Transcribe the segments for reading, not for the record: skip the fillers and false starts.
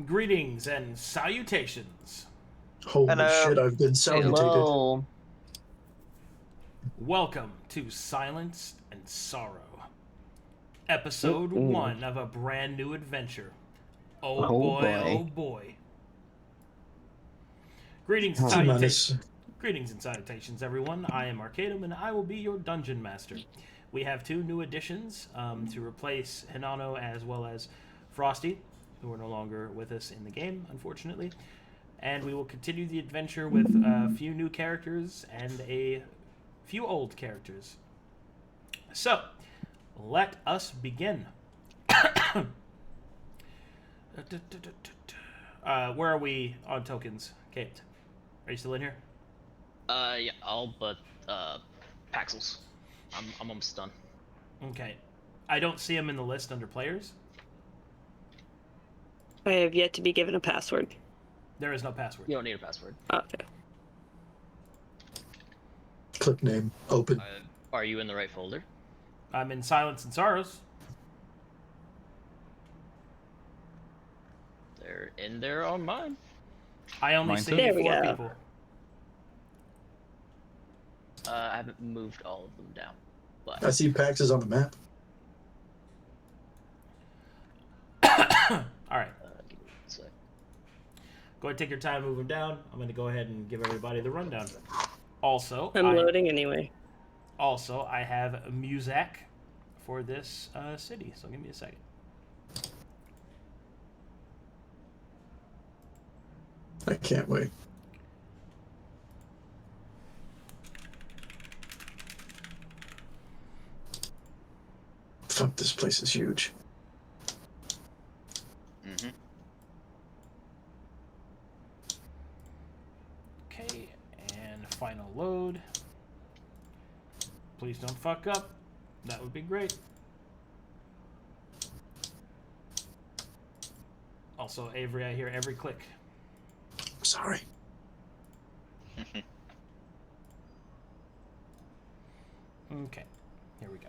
Greetings and salutations. Holy shit, I've been salutated. Hello. Welcome to Silence and Sorrow. Episode 1 of a brand new adventure. Oh boy, oh boy. Greetings and salutations, everyone. I am Arcadum, and I will be your Dungeon Master. We have 2 new additions to replace Hinano as well as Frosty, who are no longer with us in the game, unfortunately. And we will continue the adventure with a few new characters and a few old characters. So, let us begin. Where are we on tokens? Kate, are you still in here? Yeah, all but Paxil's. I'm almost done. Okay. I don't see him in the list under players. I have yet to be given a password. There is no password. You don't need a password. Okay. Click name. Open. Are you in the right folder? I'm in Silence and Sorrows. They're in there on mine. I only see 4 people. I haven't moved all of them down. But I see Pax is on the map. Alright. give me 1 sec. Go ahead and take your time moving down. I'm going to go ahead and give everybody the rundown. Also, I'm loading anyway. Also, I have a Muzak for this city, so give me a second. I can't wait. Fuck, this place is huge. Mm-hmm. Okay, and final load. Please don't fuck up. That would be great. Also, Avery, I hear every click. Sorry. Okay, here we go.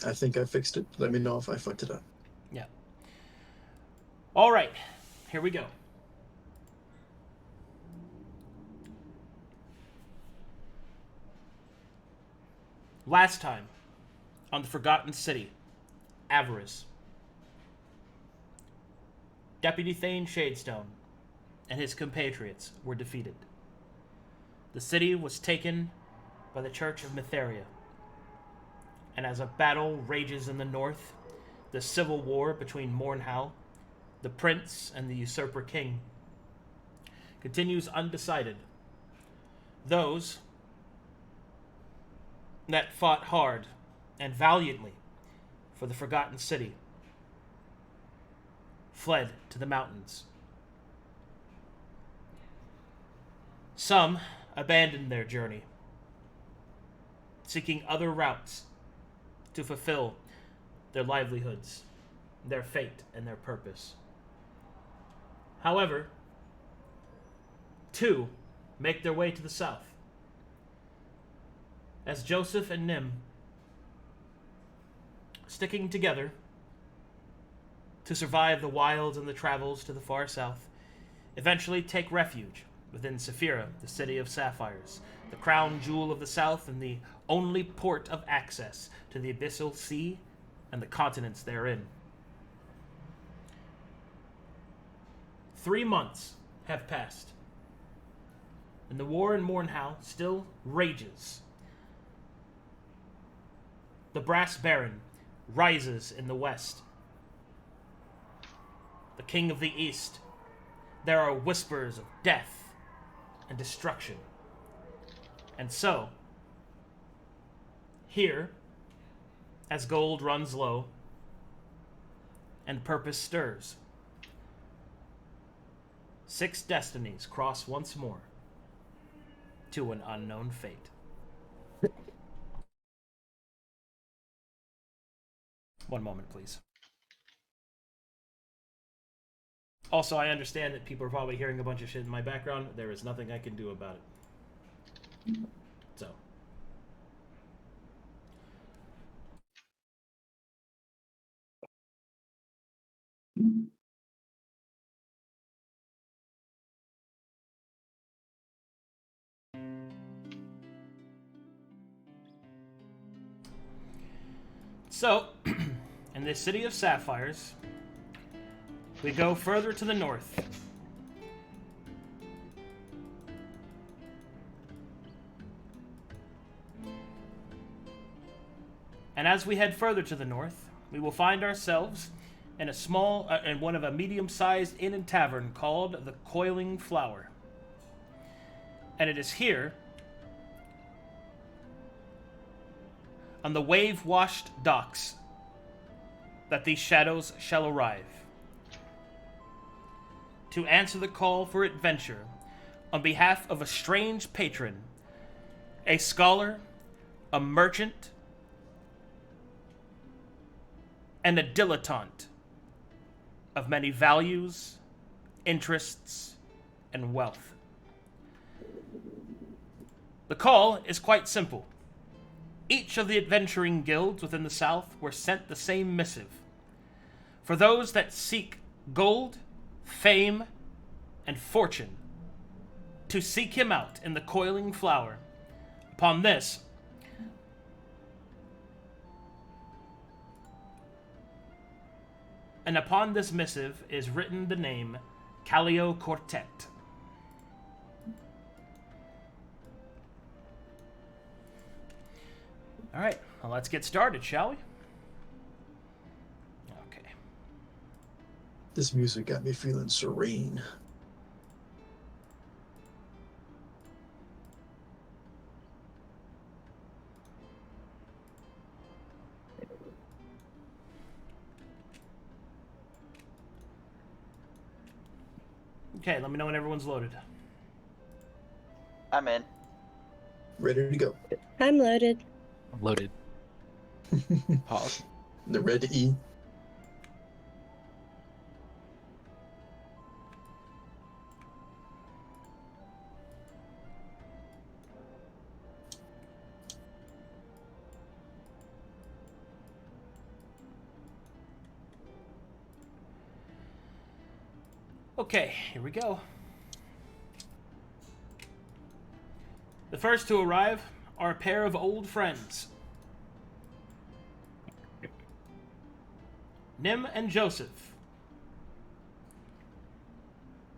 I think I fixed it. Let me know if I fucked it up. Yeah. All right, here we go. Last time, on the Forgotten City, Avarice, Deputy Thane Shadestone and his compatriots were defeated. The city was taken by the Church of Mytheria, and as a battle rages in the north, the civil war between Mornhow, the prince, and the usurper king continues undecided. Those that fought hard and valiantly for the Forgotten City fled to the mountains. Some abandoned their journey, seeking other routes to fulfill their livelihoods, their fate, and their purpose. However, 2 make their way to the south, as Joseph and Nim, sticking together to survive the wilds and the travels to the far south, eventually take refuge within Saphira, the city of sapphires, the crown jewel of the south and the only port of access to the abyssal sea and the continents therein. 3 months have passed, and the war in Mornhow still rages. The Brass Baron rises in the west. The King of the East. There are whispers of death and destruction. And so, here, as gold runs low and purpose stirs, 6 destinies cross once more to an unknown fate. One moment, please. Also, I understand that people are probably hearing a bunch of shit in my background. There is nothing I can do about it. So. So, in this city of sapphires, we go further to the north. And as we head further to the north, we will find ourselves in in one of a medium-sized inn and tavern called the Coiling Flower. And it is here, on the wave-washed docks, that these shadows shall arrive. To answer the call for adventure on behalf of a strange patron, a scholar, a merchant, and a dilettante of many values, interests, and wealth. The call is quite simple. Each of the adventuring guilds within the South were sent the same missive. For those that seek gold, fame, and fortune, to seek him out in the Coiling Flower. Upon this, and upon this missive is written the name Callio Quartet. All right, well, let's get started, shall we? Okay. This music got me feeling serene. Okay, let me know when everyone's loaded. I'm in. Ready to go. I'm loaded. I'm loaded. Pause. The red E. Okay, here we go. The first to arrive are a pair of old friends. Nim and Joseph.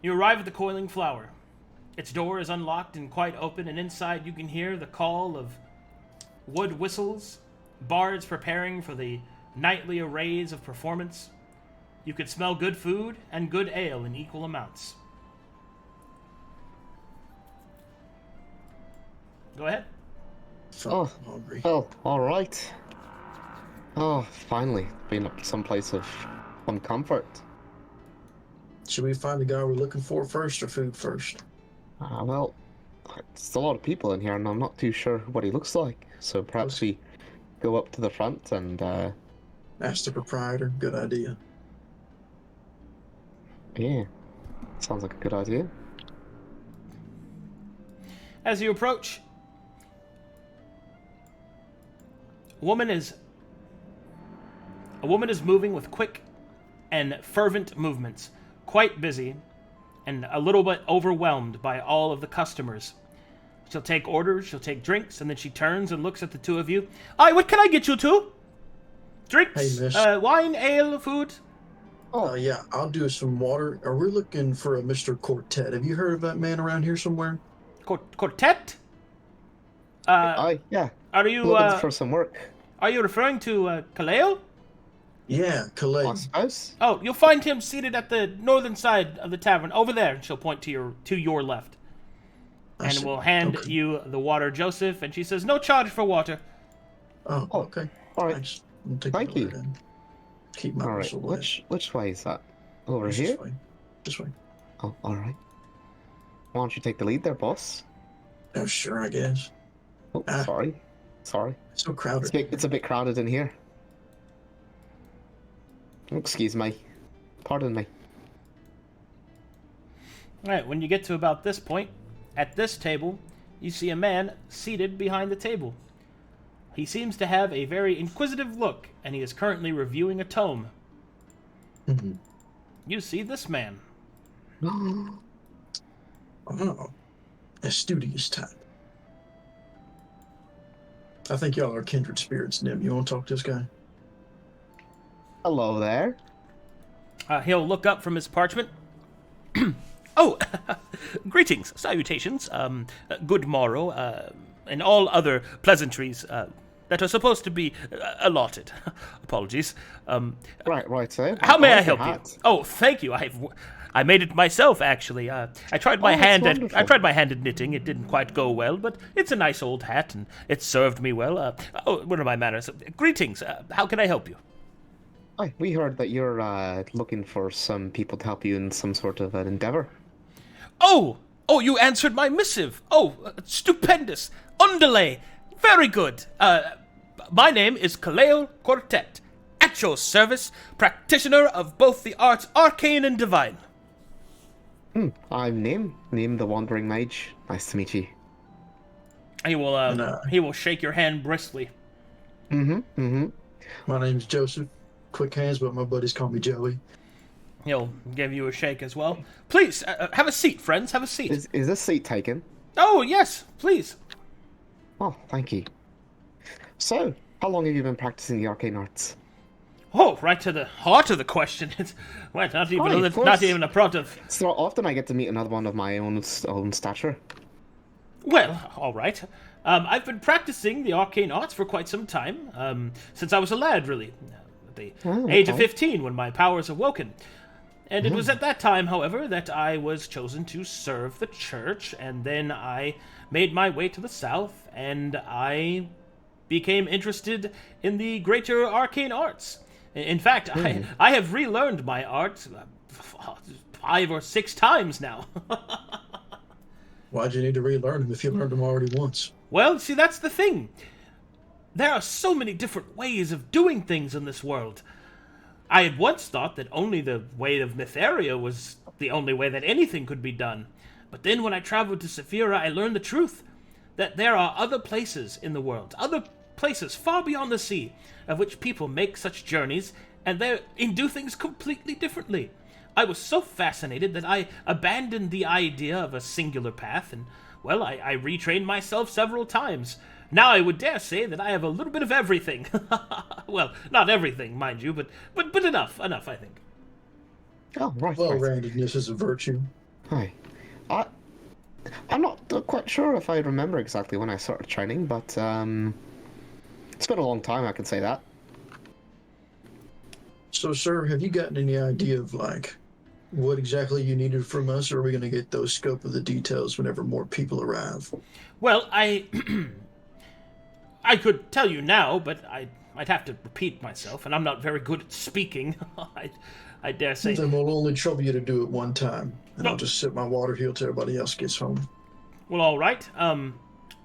You arrive at the Coiling Flower. Its door is unlocked and quite open, and inside you can hear the call of wood whistles, bards preparing for the nightly arrays of performance. You could smell good food and good ale in equal amounts. Go ahead. Oh, hungry. Oh, alright. Oh, finally. Been up to some place of some comfort. Should we find the guy we're looking for first or food first? Well, there's a lot of people in here and I'm not too sure what he looks like. So perhaps we go up to the front and, Ask the proprietor. Good idea. yeah. Sounds like a good idea. As you approach, a woman is moving with quick and fervent movements, quite busy and a little bit overwhelmed by all of the customers. She'll take orders, she'll take drinks, and then she turns and looks at the two of you. Aye, what can I get you two? Drinks, Hey, miss. wine, ale, food? Oh, yeah, I'll do some water. We're looking for a Mr. Quartet. Have you heard of that man around here somewhere? Quartet? Yeah. Are you, Looking for some work. are you referring to, Kaleo? Yeah, Calais. I suppose. Oh, you'll find him seated at the northern side of the tavern, over there. And she'll point to your left, I and see. will hand Okay. you the water, Joseph. And she says, "No charge for water." Oh, okay. Alright. Thanks. I'll take Thank the you. water then. Keep my Alright. whistle wet. Which way is that? Over This here? way. This way. Oh, alright. Why don't you take the lead there, boss? Oh, sure, I guess. Oh, Ah. sorry. Sorry. So crowded. It's a bit crowded in here. Excuse me. Pardon me. All right. When you get to about this point, at this table, you see a man seated behind the table. He seems to have a very inquisitive look, and he is currently reviewing a tome. Mm-hmm. You see this man. Oh, a studious type. I think y'all are kindred spirits, Nim. You want to talk to this guy? Hello there. He'll look up from his parchment. Oh, greetings, salutations, good morrow, and all other pleasantries that are supposed to be allotted. Apologies. Right, sir. How may I like your help you? hat. Oh, thank you. I made it myself, actually. I tried my that's hand at wonderful. knitting. It didn't quite go well, but it's a nice old hat, and it served me well. What are my manners? Greetings. How can I help you? Hi, we heard that you're looking for some people to help you in some sort of an endeavor. Oh, you answered my missive. Oh, stupendous. Underlay. Very good. My name is Kaleo Quartet. At your service, practitioner of both the arts arcane and divine. I'm Nim the Wandering Mage. Nice to meet you. He will shake your hand briskly. My name's Joseph. Quick hands, but my buddies call me Joey. He'll give you a shake as well. Please, have a seat, friends. Have a seat. Is this seat taken? Oh, yes, please. Oh, thank you. So, how long have you been practicing the arcane arts? Oh, right to the heart of the question. It's not even a prompt of. It's not often I get to meet another one of my own stature. Well, all right. I've been practicing the arcane arts for quite some time, since I was a lad, really. At the age of 15, when my powers awoken. And it was at that time, however, that I was chosen to serve the church, and then I made my way to the south, and I became interested in the greater arcane arts. In fact, I have relearned my art 5 or 6 times now. Why'd you need to relearn them if you learned them already once? Well, see, that's the thing. There are so many different ways of doing things in this world. I had once thought that only the way of Mytheria was the only way that anything could be done. But then when I traveled to Saphira, I learned the truth. That there are other places in the world, other places far beyond the sea, of which people make such journeys, and do things completely differently. I was so fascinated that I abandoned the idea of a singular path, and, well, I retrained myself several times. Now I would dare say that I have a little bit of everything. Well, not everything, mind you, but enough, I think. Oh, right. Well-roundedness is a virtue. Hi. I'm not quite sure if I remember exactly when I started training, but it's been a long time, I can say that. So, sir, have you gotten any idea of, what exactly you needed from us, or are we going to get those scope of the details whenever more people arrive? Well, I could tell you now, but I'd have to repeat myself, and I'm not very good at speaking. I dare say. Then we'll only trouble you to do it one time, and No. I'll just sip my water here till everybody else gets home. Well, all right.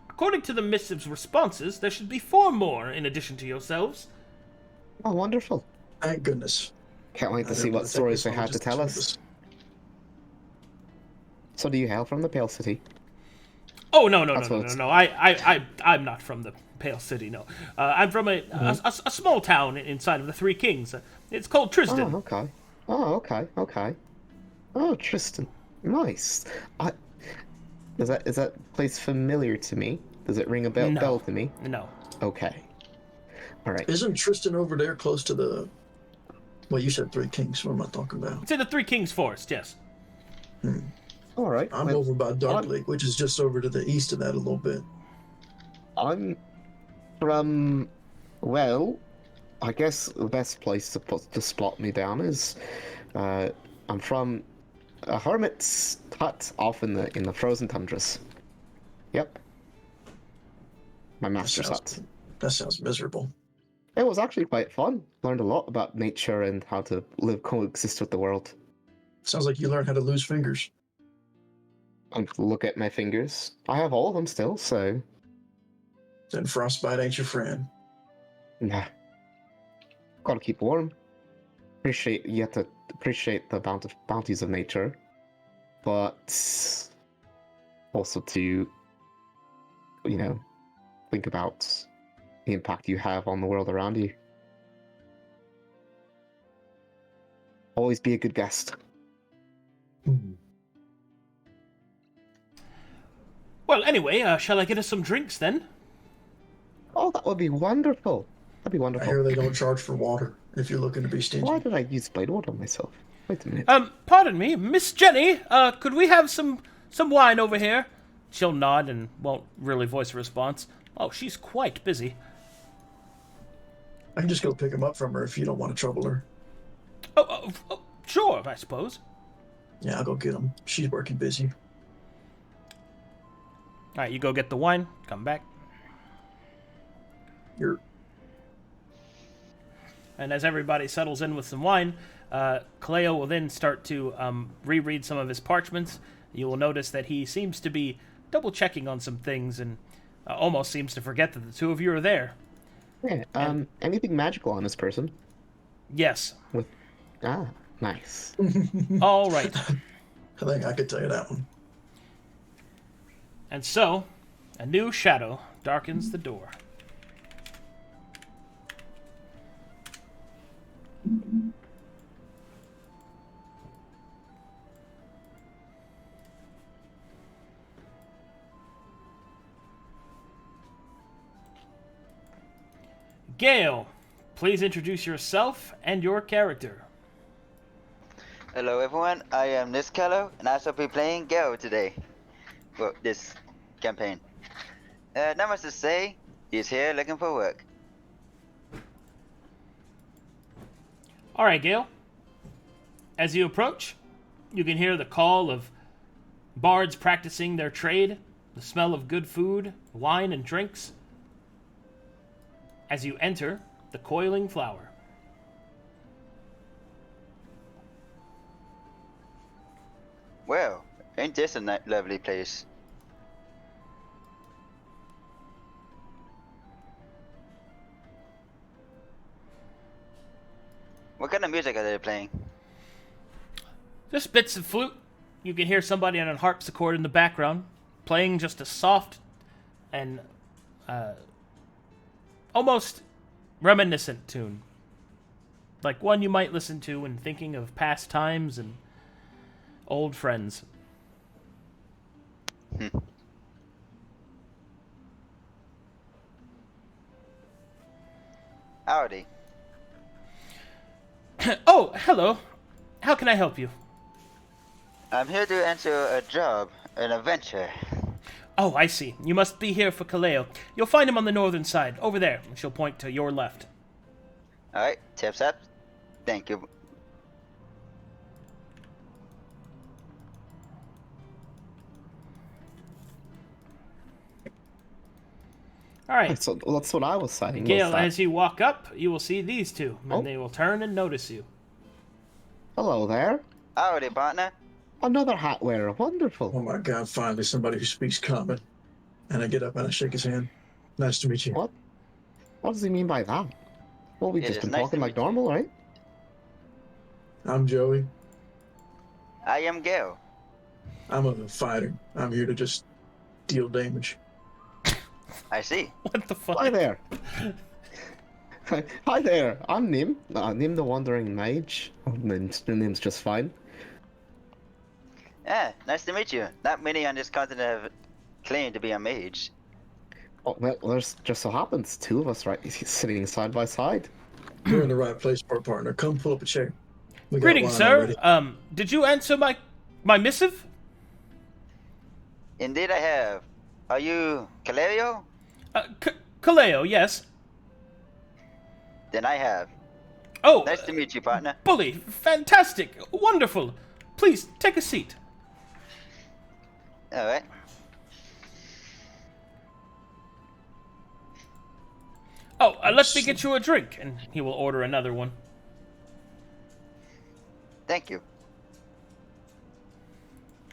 According to the missive's responses, there should be 4 more in addition to yourselves. Oh, wonderful. Thank goodness. Can't wait to I see never what stories they think had to this tell all us. just- So do you hail from the Pale City? Oh, no. That's what it's- I'm not from the Pale City, no. I'm from a small town inside of the Three Kings. It's called Tristan. Oh, okay. Oh, Tristan. Nice. Is that place familiar to me? Does it ring a bell to me? No. Okay. All right. Isn't Tristan over there close to the... Well, you said Three Kings. What am I talking about? It's in the Three Kings Forest, yes. All right. I'm well, over by Dark I'm- Lake, which is just over to the east of that a little bit. I'm from. Well, I guess the best place to spot me down is, I'm from a hermit's hut off in the frozen tundras. Yep. My master's hut. That sounds miserable. It was actually quite fun. Learned a lot about nature and how to coexist with the world. Sounds like you learned how to lose fingers. And look at my fingers. I have all of them still, so Then frostbite ain't your friend. nah. Gotta keep warm. You have to appreciate the bounties of nature, but also to think about the impact you have on the world around you. Always be a good guest. Well, anyway, shall I get us some drinks then? Oh, that would be wonderful. That'd be I wonderful. hear they don't charge for water if you're looking to be stingy. Why did I use blade water on myself? Wait a minute. Pardon me, Miss Jenny, could we have some wine over here? She'll nod and won't really voice a response. Oh, she's quite busy. I can just go pick him up from her if you don't want to trouble her. Oh, sure, I suppose. Yeah, I'll go get him. She's working busy. All right, you go get the wine. Come back. And as everybody settles in with some wine, Kaleo will then start to reread some of his parchments. You will notice that he seems to be double-checking on some things and almost seems to forget that the two of you are there. Yeah, anything magical on this person? Yes. Nice. All right. I think I could tell you that one. And so, a new shadow darkens the door. Gale, please introduce yourself and your character. Hello everyone, I am Nistcallo, and I shall be playing Gale today. For this campaign. Not much to say, he's here looking for work. Alright, Gale. As you approach, you can hear the call of bards practicing their trade, the smell of good food, wine, and drinks. As you enter the Coiling Flower. Well, ain't this a lovely place? What kind of music are they playing? Just bits of flute. You can hear somebody on a harpsichord in the background, playing just a soft and almost reminiscent tune. Like one you might listen to when thinking of past times and old friends. Howdy. Oh, hello. How can I help you? I'm here to answer a job, an adventure. Oh, I see. You must be here for Kaleo. You'll find him on the northern side, over there. She'll point to your left. Alright, tips up. Thank you. All right. That's what I was saying. Gale, as you walk up, you will see these two, and they will turn and notice you. Hello there. Howdy, partner. Another hat wearer. Wonderful. Oh my god, finally somebody who speaks common. And I get up and I shake his hand. Nice to meet you. What? What does he mean by that? Well, we've just been nice talking to like meet you. normal, right? I'm Joey. I am Gale. I'm a fighter. I'm here to just deal damage. I see. What the fuck? Hi there. Hi there. I'm Nim. Nim the Wandering Mage. The name's just fine. Yeah, nice to meet you. Not many on this continent have claimed to be a mage. Oh, well, there's just so happens two of us right sitting side by side. You're in the right place for a partner. Come pull up a chair. We got Greetings, wine sir. already. Did you answer my missive? Indeed I have. Are you Calerio? Kaleo, yes. Then I have. Oh, Nice to meet you, partner. bully. Fantastic. Wonderful. Please, take a seat. Alright. Oh, let me get you a drink, and he will order another one. Thank you.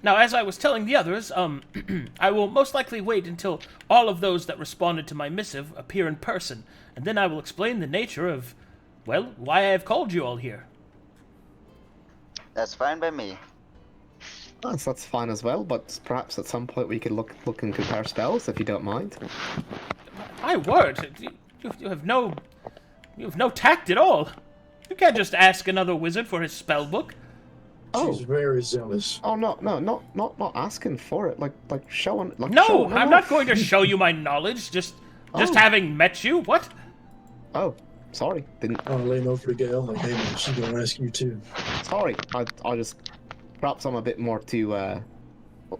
Now, as I was telling the others, I will most likely wait until all of those that responded to my missive appear in person, and then I will explain the nature of, well, why I have called you all here. That's fine by me. That's fine as well, but perhaps at some point we could look and compare spells, if you don't mind. My word, you have no tact at all. You can't just ask another wizard for his spell book. She's very zealous. Oh no, not asking for it. Like showing. Like No, showing I'm them not off. going to show you my knowledge. Just Oh. having met you. What? Oh, sorry, didn't. I'll lean over to Gale, like, hey, man, she's gonna ask you too. Sorry, I just. Perhaps I'm a bit more too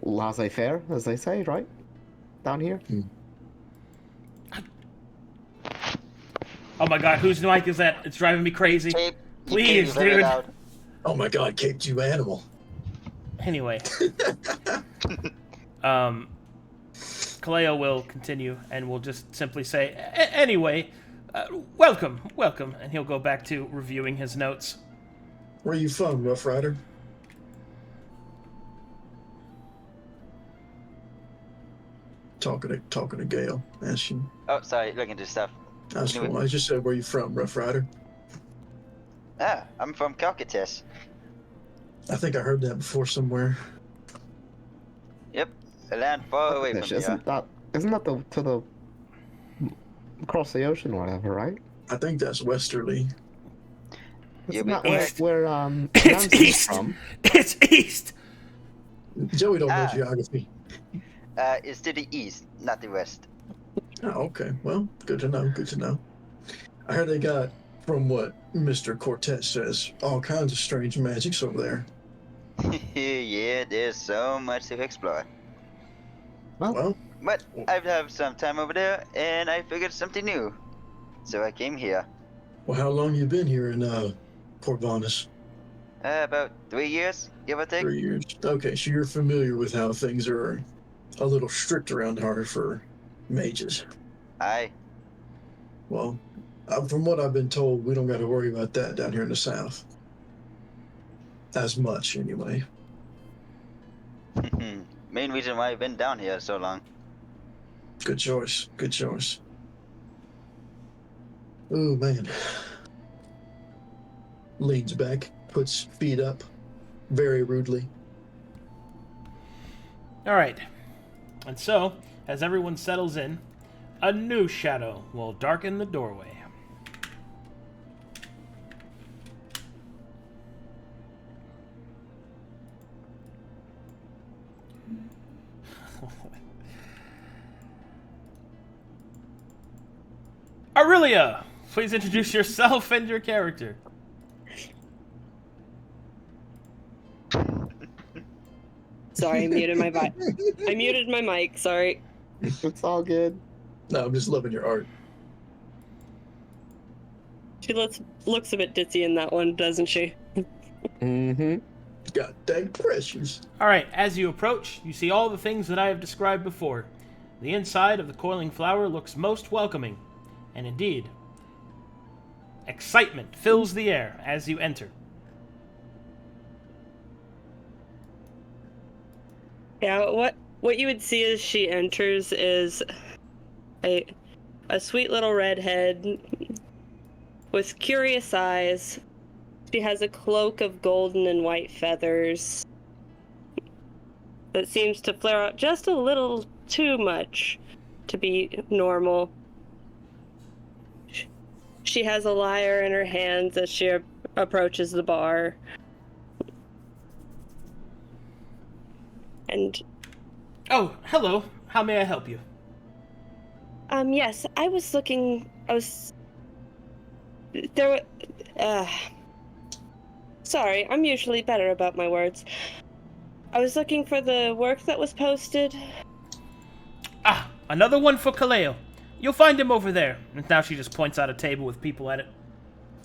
laissez-faire, as they say, right? Down here. Oh my God, whose mic is that? It's driving me crazy. Cape, you Please, came very dude. loud. Oh my God, Cape, you animal. Anyway, Kaleo will continue, and will just simply say, anyway, welcome, and he'll go back to reviewing his notes. Where you from, Rough Rider? Talking to Gale, asking. Oh, sorry, looking to stuff. I just said, where you from, Rough Rider? Ah, I'm from Calcates. I think I heard that before somewhere. Yep, a land far away from here. Isn't that to the across the ocean or whatever, right? I think that's westerly. Isn't be that correct. where It's Ramsey's east. from? It's east. Joey don't know Ah. geography. It's to the east, not the west. Oh, okay. Well, good to know. I heard they got, from what Mr. Cortez says, all kinds of strange magics over there. Yeah, there's so much to explore. Well, But I've had some time over there, and I figured something new. So I came here. how long you been here in Port Vanis? About 3 years, give or take. 3 years. Okay, so you're familiar with how things are a little strict around here for mages. Aye. Well, from what I've been told, we don't got to worry about that down here in the south. As much, anyway. Main reason why I've been down here so long. Good choice. Oh, man. Leans back, puts feet up, very rudely. All right. And so, as everyone settles in, a new shadow will darken the doorway. Arillia, please introduce yourself and your character. Sorry, I muted my mic. I muted my mic. Sorry. It's all good. No, I'm just loving your art. She looks a bit ditzy in that one, doesn't she? Mm-hmm. God dang precious. All right, as you approach, you see all the things that I have described before. The inside of the coiling flower looks most welcoming, and indeed, excitement fills the air as you enter. Yeah, what you would see as she enters is a sweet little redhead with curious eyes. She has a cloak of golden and white feathers that seems to flare out just a little too much to be normal. She has a lyre in her hands as she approaches the bar. And Oh, hello. How may I help you? yes, sorry, I'm usually better about my words. I was looking for the work that was posted. Ah, another one for Kaleo. You'll find him over there. And now she just points out a table with people at it.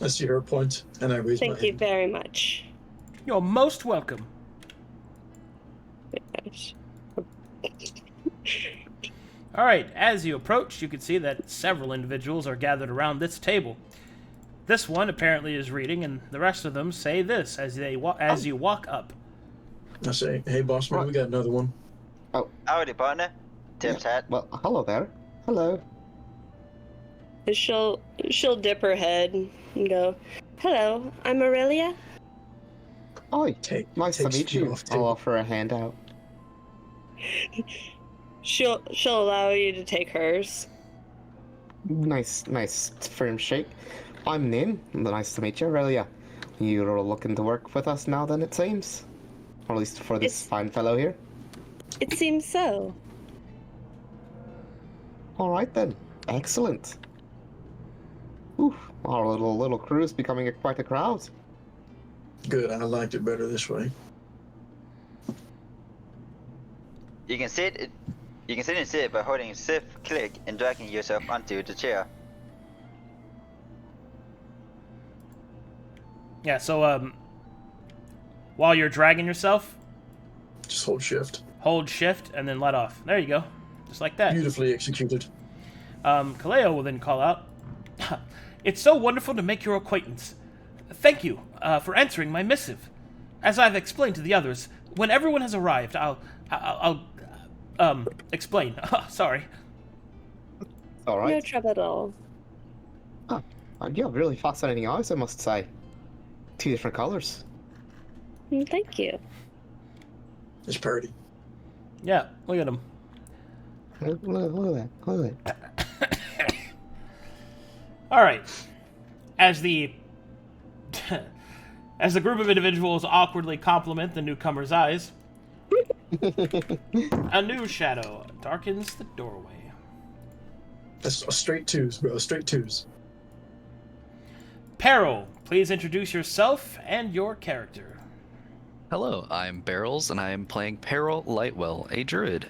I see her point, and I raise my Thank you hand. very much. You're most welcome. All right, as you approach, you can see that several individuals are gathered around this table. This one apparently is reading, and the rest of them say this as you walk up. I say, hey, boss man, we got another one. Howdy, partner. Tim's hat. Well, hello there. Hello. She'll dip her head and go, "Hello, I'm Arillia." Hi, Take, nice to takes meet feet you. off I'll table. offer a handout. She'll allow you to take hers. Nice firm shake. I'm Nim. Nice to meet you, Arillia. You're looking to work with us now, then, it seems? Or at least for this fine fellow here? It seems so. Alright then. Excellent. Oof, our little crew is becoming quite a crowd. Good, I liked it better this way. You can sit and sit by holding shift click and dragging yourself onto the chair. Yeah, so, while you're dragging yourself, Just hold shift. hold shift and then let off. There you go. Just like that. Beautifully executed. Kaleo will then call out, "It's so wonderful to make your acquaintance. Thank you for answering my missive. As I've explained to the others, when everyone has arrived, I'll explain. Sorry. Alright. No trouble at all. You have really fascinating eyes, I must say. 2 different colors. Thank you. It's parody. Yeah, look at him. Look at that. All right. As the group of individuals awkwardly compliment the newcomer's eyes, a new shadow darkens the doorway. That's straight twos, bro. Straight twos. Peril, please introduce yourself and your character. Hello, I'm Barrels, and I am playing Peril Lightwell, a druid.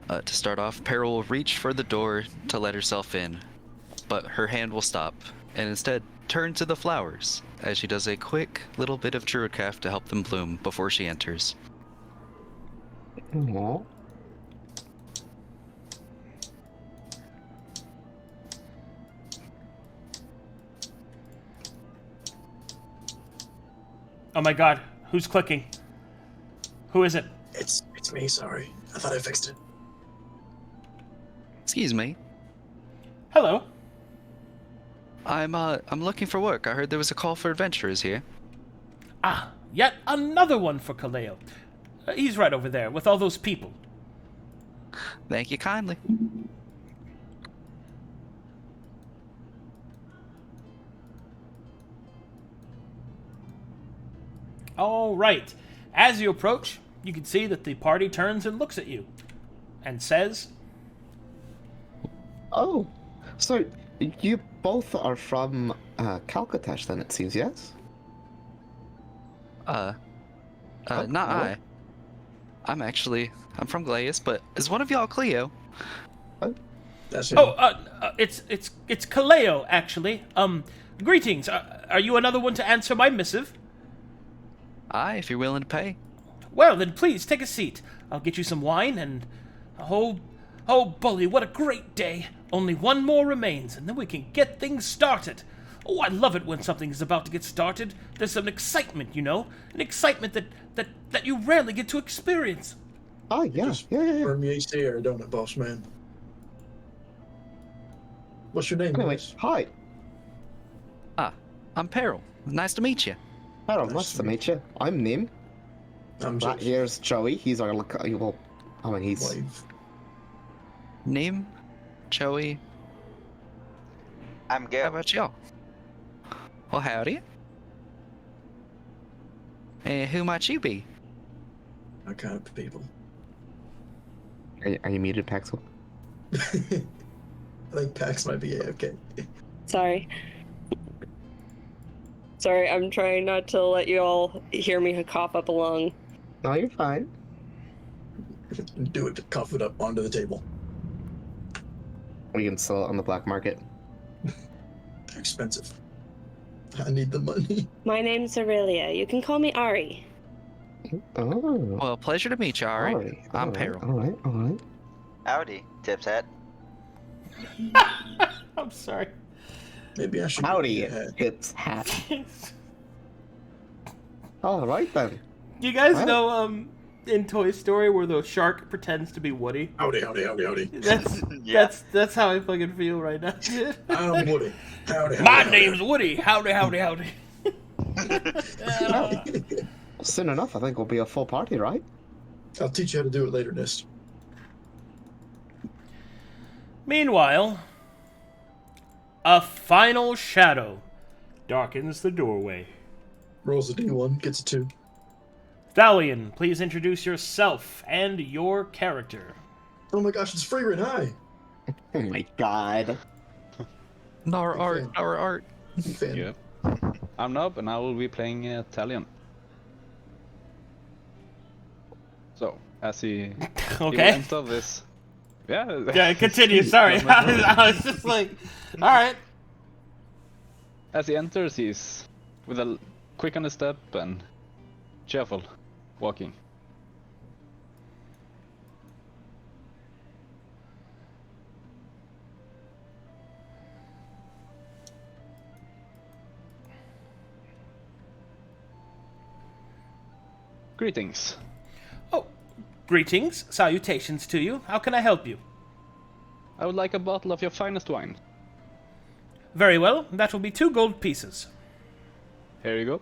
To start off, Peril will reach for the door to let herself in, but her hand will stop, and instead turn to the flowers, as she does a quick little bit of druidcraft to help them bloom before she enters. Aww. Oh my god, who's clicking? Who is it? It's me, sorry. I thought I fixed it. Excuse me. Hello. I'm looking for work. I heard there was a call for adventurers here. Ah, yet another one for Kaleo. He's right over there with all those people. Thank you kindly. All right. As you approach, you can see that the party turns and looks at you and says, Oh, so you both are from Calcutta, then it seems, yes? Not no. I. I'm from Glaeus, but is one of y'all Cleo? That's it. it's Kaleo, actually. Greetings. Are you another one to answer my missive? Aye, if you're willing to pay. Well, then please take a seat. I'll get you some wine and... Oh, bully, what a great day. Only one more remains, and then we can get things started. Oh, I love it when something is about to get started. There's some excitement, you know? An excitement that you rarely get to experience. Oh, yeah, Just yeah. permeates the air, don't it, boss man? What's your name? Anyway, boss? hi. I'm Peril. Nice to meet you. Hello, nice to meet you. I'm Nim. I'm That just here's Joey. He's our he's wave. Name? Joey? I'm How Gale. about y'all? Well, howdy. And who might you be? My kind of people. Are you muted, Paxil? I think Pax might be AFK. Sorry. Sorry, I'm trying not to let you all hear me cough up a lung. No, you're fine. Do it to cough it up onto the table. We can sell it on the black market. They're expensive. I need the money. My name's Arillia. You can call me Ari. Oh. Well, pleasure to meet you, Ari. Alright, I'm alright, Peril. Alright. Howdy, Tips Hat. I'm sorry. Maybe I should. Howdy, get a hat. it's hat. Alright then. You guys What? know, in Toy Story where the shark pretends to be Woody? Howdy, howdy, howdy, howdy. Yeah. That's how I fucking feel right now. I'm Woody. Howdy, howdy. My howdy. name's Woody. Howdy, howdy, howdy. Soon enough, I think we'll be a full party, right? I'll teach you how to do it later, Nist. Meanwhile, a final shadow darkens the doorway. Rolls a D1, gets a 2. Thalion, please introduce yourself and your character. Oh my gosh, it's Fragrant. Hi. Oh my god. Nara art, Nara art. Fan. Yep. I'm Nob, and I will be playing Thalion. So, as he Okay. went of this, Yeah, continue. Sorry. I was just like, all right. as he enters, he's with a quick on the step and cheerful walking. Greetings. Oh, greetings, salutations to you. How can I help you? I would like a bottle of your finest wine. Very well. That will be 2 gold pieces. Here you go.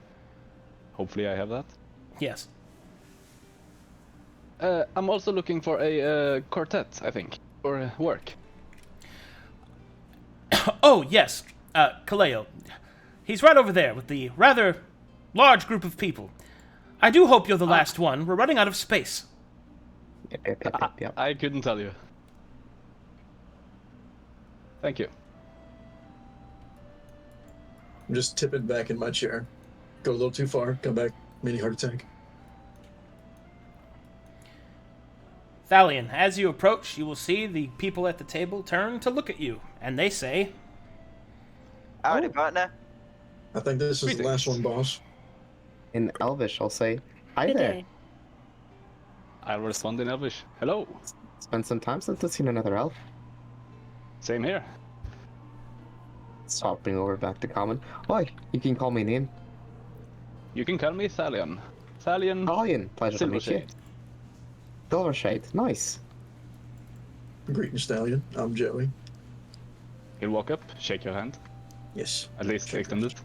Hopefully I have that. Yes. I'm also looking for a quartet, I think, for work. Oh, yes. Kaleo. He's right over there with the rather large group of people. I do hope you're the last one. We're running out of space. Yep. I couldn't tell you. Thank you. I'm just tipping back in my chair. Go a little too far, come back, mini heart attack. Thalion, as you approach, you will see the people at the table turn to look at you, and they say, Howdy, partner. I think this is the last one, boss. In Elvish, I'll say, hi Good there. day. I'll respond in Elvish. Hello. It's been some time since I've seen another elf. Same here. Swapping over back to common. Oi, you can call me name. You can call me Thalion. Thalion. Thalion, pleasure to meet you. Silvershade. Silvershade, nice. Greetings, Stallion. I'm Joey. He'll walk up, shake your hand. Yes. At least Shake extend it.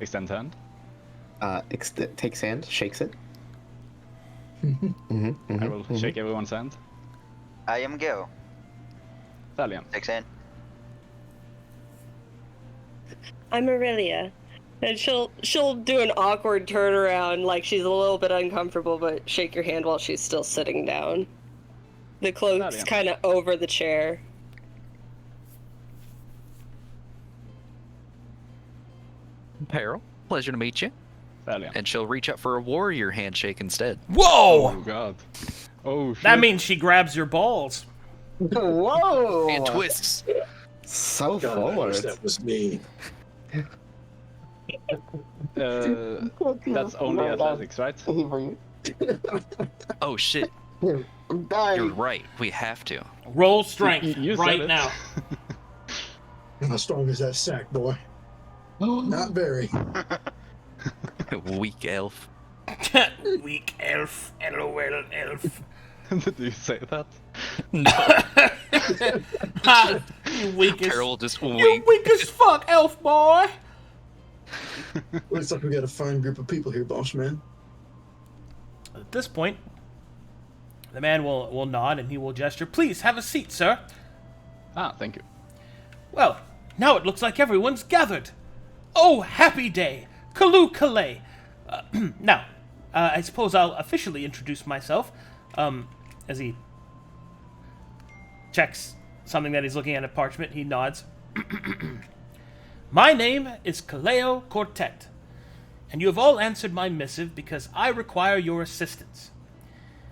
Extend hand. Takes hand, shakes it. I will shake everyone's hand. I am Gale. Thalion. 6 in. I'm Arillia. And she'll do an awkward turnaround, like she's a little bit uncomfortable, but shake your hand while she's still sitting down. The cloak's Thalion. kind of over the chair. Peril, pleasure to meet you. Thalion. And she'll reach out for a warrior handshake instead. "Whoa! Oh god. Oh shit. That means she grabs your balls." Whoa! And twists. So God, I forward. wish that was me. That's only athletics, right? Oh shit, I'm dying. you're right. We have to. Roll strength You said right it. now. How strong is that sack, boy? Not very. Weak elf. Weak elf. LOL elf. Did you say that? Ha! You weak as... Peril just You wink. weak as fuck, elf boy! Looks like we got a fine group of people here, boss man. At this point, the man will nod and he will gesture. "Please, have a seat, sir." Ah, thank you. "Well, now it looks like everyone's gathered. Oh, happy day! Kalu Kalay! Now, I suppose I'll officially introduce myself." As he checks something that he's looking at parchment, he nods. "My name is Kaleo Quartet, and you have all answered my missive because I require your assistance."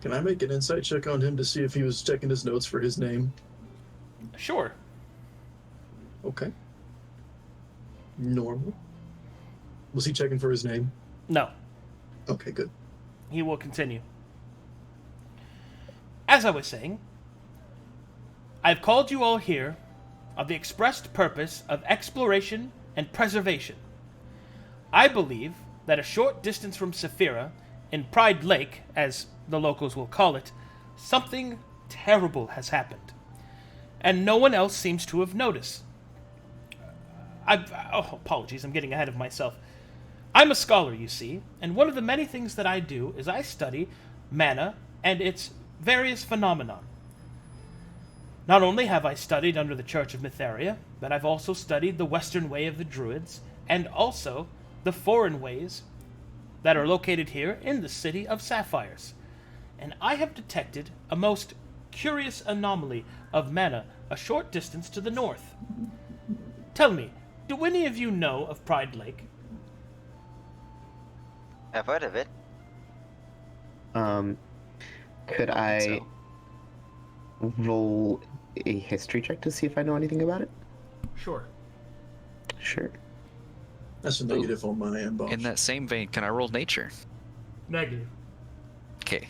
Can I make an insight check on him to see if he was checking his notes for his name? "Sure." Okay. Normal. Was he checking for his name? "No." Okay, good. He will continue. "As I was saying, I've called you all here of the expressed purpose of exploration and preservation. I believe that a short distance from Saphira, in Pride Lake, as the locals will call it, something terrible has happened, and no one else seems to have noticed. Apologies, I'm getting ahead of myself. I'm a scholar, you see, and one of the many things that I do is I study mana and its various phenomenon. Not only have I studied under the Church of Mytheria, but I've also studied the Western Way of the Druids, and also the foreign ways that are located here in the City of Sapphires. And I have detected a most curious anomaly of mana a short distance to the north. Tell me, do any of you know of Pride Lake? I've heard of it. Could I roll a history check to see if I know anything about it? Sure. Sure. That's a negative on my end, boss. In that same vein, can I roll nature? Negative. Okay.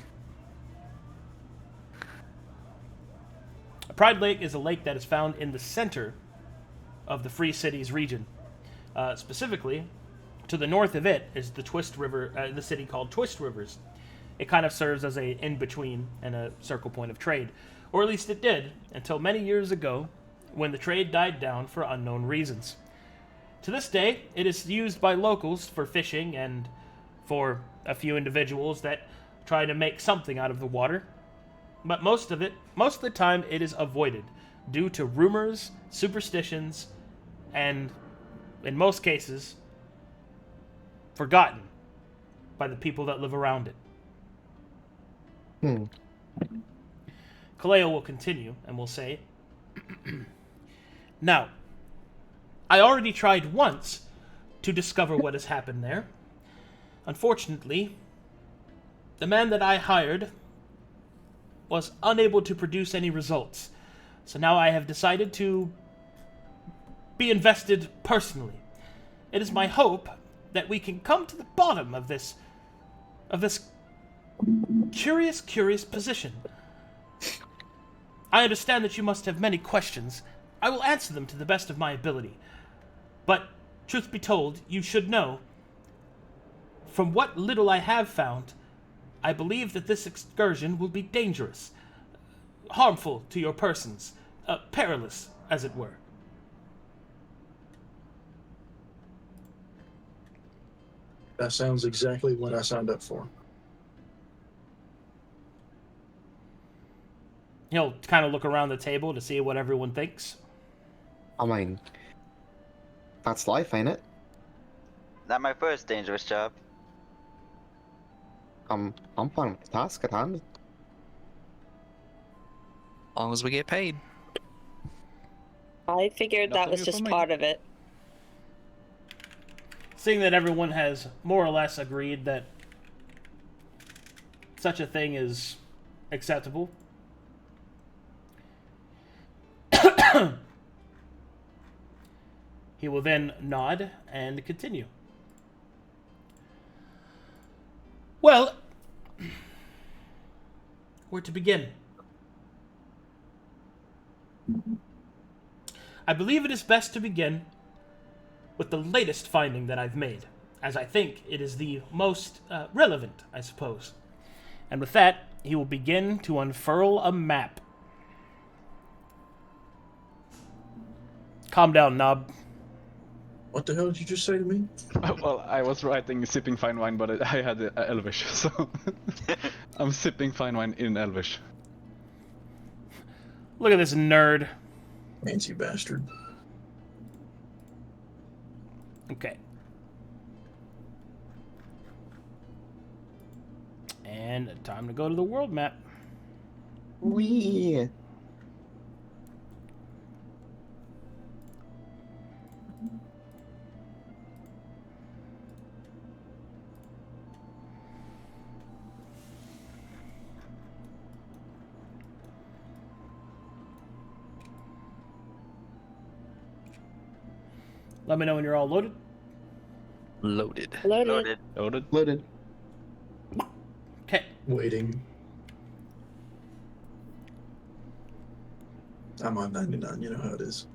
Pride Lake is a lake that is found in the center of the Free Cities region. Specifically, to the north of it is the Twist River, the city called Twist Rivers. It kind of serves as a in-between and a circle point of trade. Or at least it did, until many years ago, when the trade died down for unknown reasons. To this day, it is used by locals for fishing and for a few individuals that try to make something out of the water. But most of the time, it is avoided due to rumors, superstitions, and, in most cases, forgotten by the people that live around it. Kaleo will continue and will say, Now, I already tried once to discover what has happened there. Unfortunately, the man that I hired was unable to produce any results. So now I have decided to be invested personally. It is my hope that we can come to the bottom of this curious position. I understand that you must have many questions. I will answer them to the best of my ability. But, truth be told, you should know, from what little I have found, I believe that this excursion will be dangerous, harmful to your persons, perilous, as it were. That sounds exactly what I signed up for. He'll kind of look around the table to see what everyone thinks. I mean, that's life, ain't it? Not my first dangerous job. I'm fine with the task at hand. As long as we get paid. I figured that was just part of it. Seeing that everyone has more or less agreed that such a thing is acceptable, he will then nod and continue. Well, where to begin? I believe it is best to begin with the latest finding that I've made, as I think it is the most relevant, I suppose. And with that, he will begin to unfurl a map. Calm down, Nob. What the hell did you just say to me? Well, I was writing sipping fine wine, but I had Elvish, so I'm sipping fine wine in Elvish. Look at this nerd. Fancy bastard. Okay. And time to go to the world map. Wee. Let me know when you're all loaded. Loaded. Loaded. Loaded. Okay. Waiting. I'm on 99, you know how it is.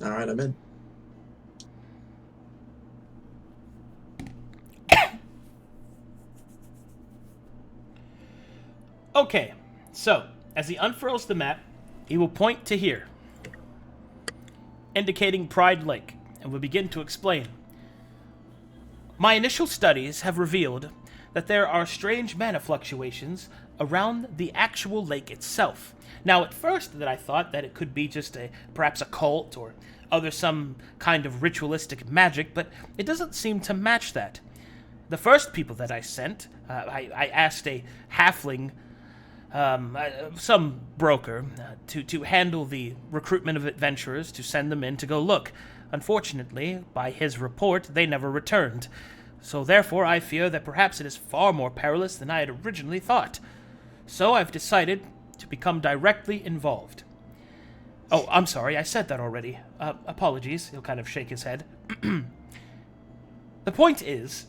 Alright, I'm in. Okay. So, as he unfurls the map, he will point to here, indicating Pride Lake, and will begin to explain. My initial studies have revealed that there are strange mana fluctuations around the actual lake itself. Now, at first, I thought that it could be just perhaps a cult or some kind of ritualistic magic, but it doesn't seem to match that. The first people that I sent, I asked a halfling, some broker, to handle the recruitment of adventurers, to send them in to go look. Unfortunately, by his report, they never returned. So therefore, I fear that perhaps it is far more perilous than I had originally thought. So I've decided to become directly involved. Oh, I'm sorry, I said that already. Apologies. He'll kind of shake his head. The point is